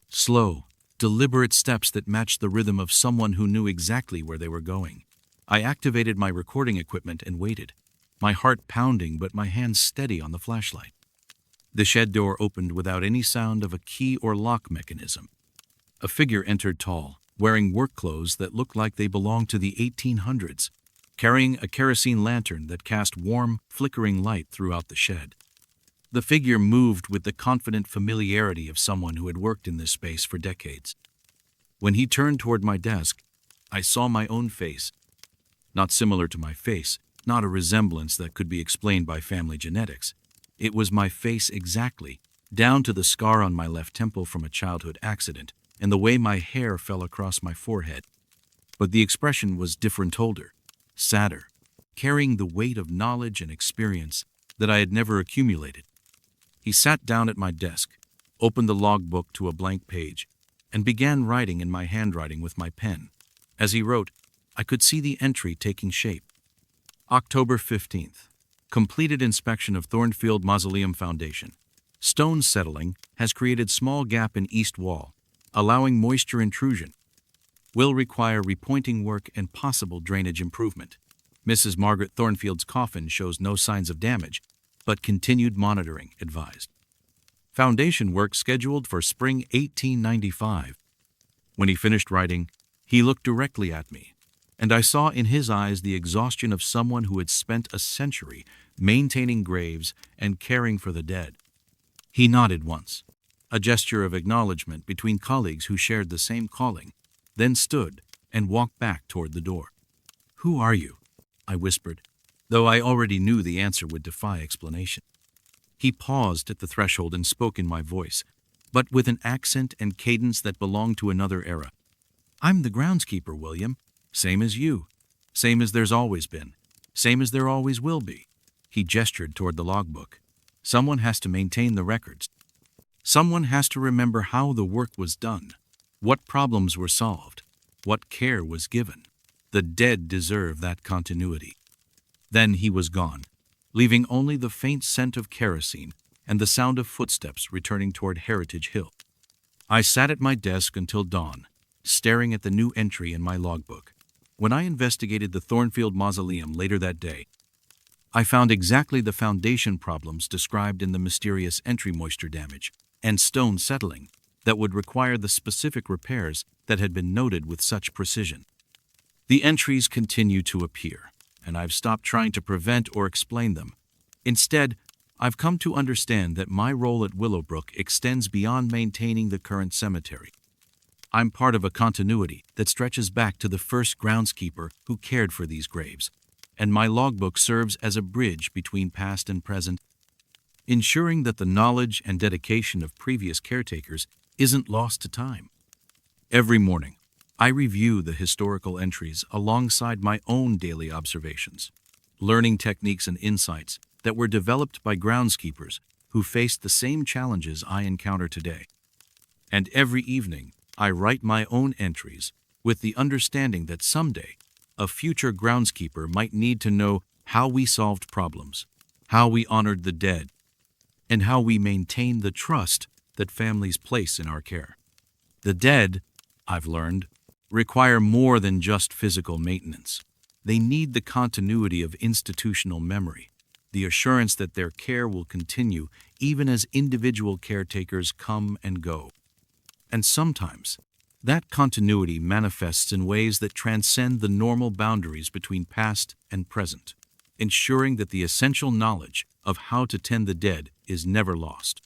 Slow, deliberate steps that matched the rhythm of someone who knew exactly where they were going. I activated my recording equipment and waited, my heart pounding but my hands steady on the flashlight. The shed door opened without any sound of a key or lock mechanism. A figure entered tall, wearing work clothes that looked like they belonged to the 1800s, carrying a kerosene lantern that cast warm, flickering light throughout the shed. The figure moved with the confident familiarity of someone who had worked in this space for decades. When he turned toward my desk, I saw my own face. Not similar to my face, not a resemblance that could be explained by family genetics. It was my face exactly, down to the scar on my left temple from a childhood accident, and the way my hair fell across my forehead. But the expression was different, older, sadder, carrying the weight of knowledge and experience that I had never accumulated. He sat down at my desk, opened the logbook to a blank page, and began writing in my handwriting with my pen. As he wrote, I could see the entry taking shape. October 15th. Completed inspection of Thornfield Mausoleum Foundation. Stone settling has created small gap in east wall, allowing moisture intrusion. Will require repointing work and possible drainage improvement. Mrs. Margaret Thornfield's coffin shows no signs of damage, but continued monitoring advised. Foundation work scheduled for spring 1895. When he finished writing, he looked directly at me, and I saw in his eyes the exhaustion of someone who had spent a century maintaining graves and caring for the dead. He nodded once, a gesture of acknowledgement between colleagues who shared the same calling, then stood and walked back toward the door. "Who are you?" I whispered, though I already knew the answer would defy explanation. He paused at the threshold and spoke in my voice, but with an accent and cadence that belonged to another era. "I'm the groundskeeper, William. Same as you. Same as there's always been. Same as there always will be." He gestured toward the logbook. "Someone has to maintain the records. Someone has to remember how the work was done, what problems were solved, what care was given. The dead deserve that continuity." Then he was gone, leaving only the faint scent of kerosene and the sound of footsteps returning toward Heritage Hill. I sat at my desk until dawn, staring at the new entry in my logbook. When I investigated the Thornfield Mausoleum later that day, I found exactly the foundation problems described in the mysterious entry: moisture damage and stone settling that would require the specific repairs that had been noted with such precision. The entries continue to appear, and I've stopped trying to prevent or explain them. Instead, I've come to understand that my role at Willowbrook extends beyond maintaining the current cemetery. I'm part of a continuity that stretches back to the first groundskeeper who cared for these graves, and my logbook serves as a bridge between past and present, ensuring that the knowledge and dedication of previous caretakers isn't lost to time. Every morning, I review the historical entries alongside my own daily observations, learning techniques and insights that were developed by groundskeepers who faced the same challenges I encounter today. And every evening, I write my own entries with the understanding that someday, a future groundskeeper might need to know how we solved problems, how we honored the dead, and how we maintained the trust that families place in our care. The dead, I've learned, require more than just physical maintenance. They need the continuity of institutional memory, the assurance that their care will continue even as individual caretakers come and go. And sometimes, that continuity manifests in ways that transcend the normal boundaries between past and present, ensuring that the essential knowledge of how to tend the dead is never lost.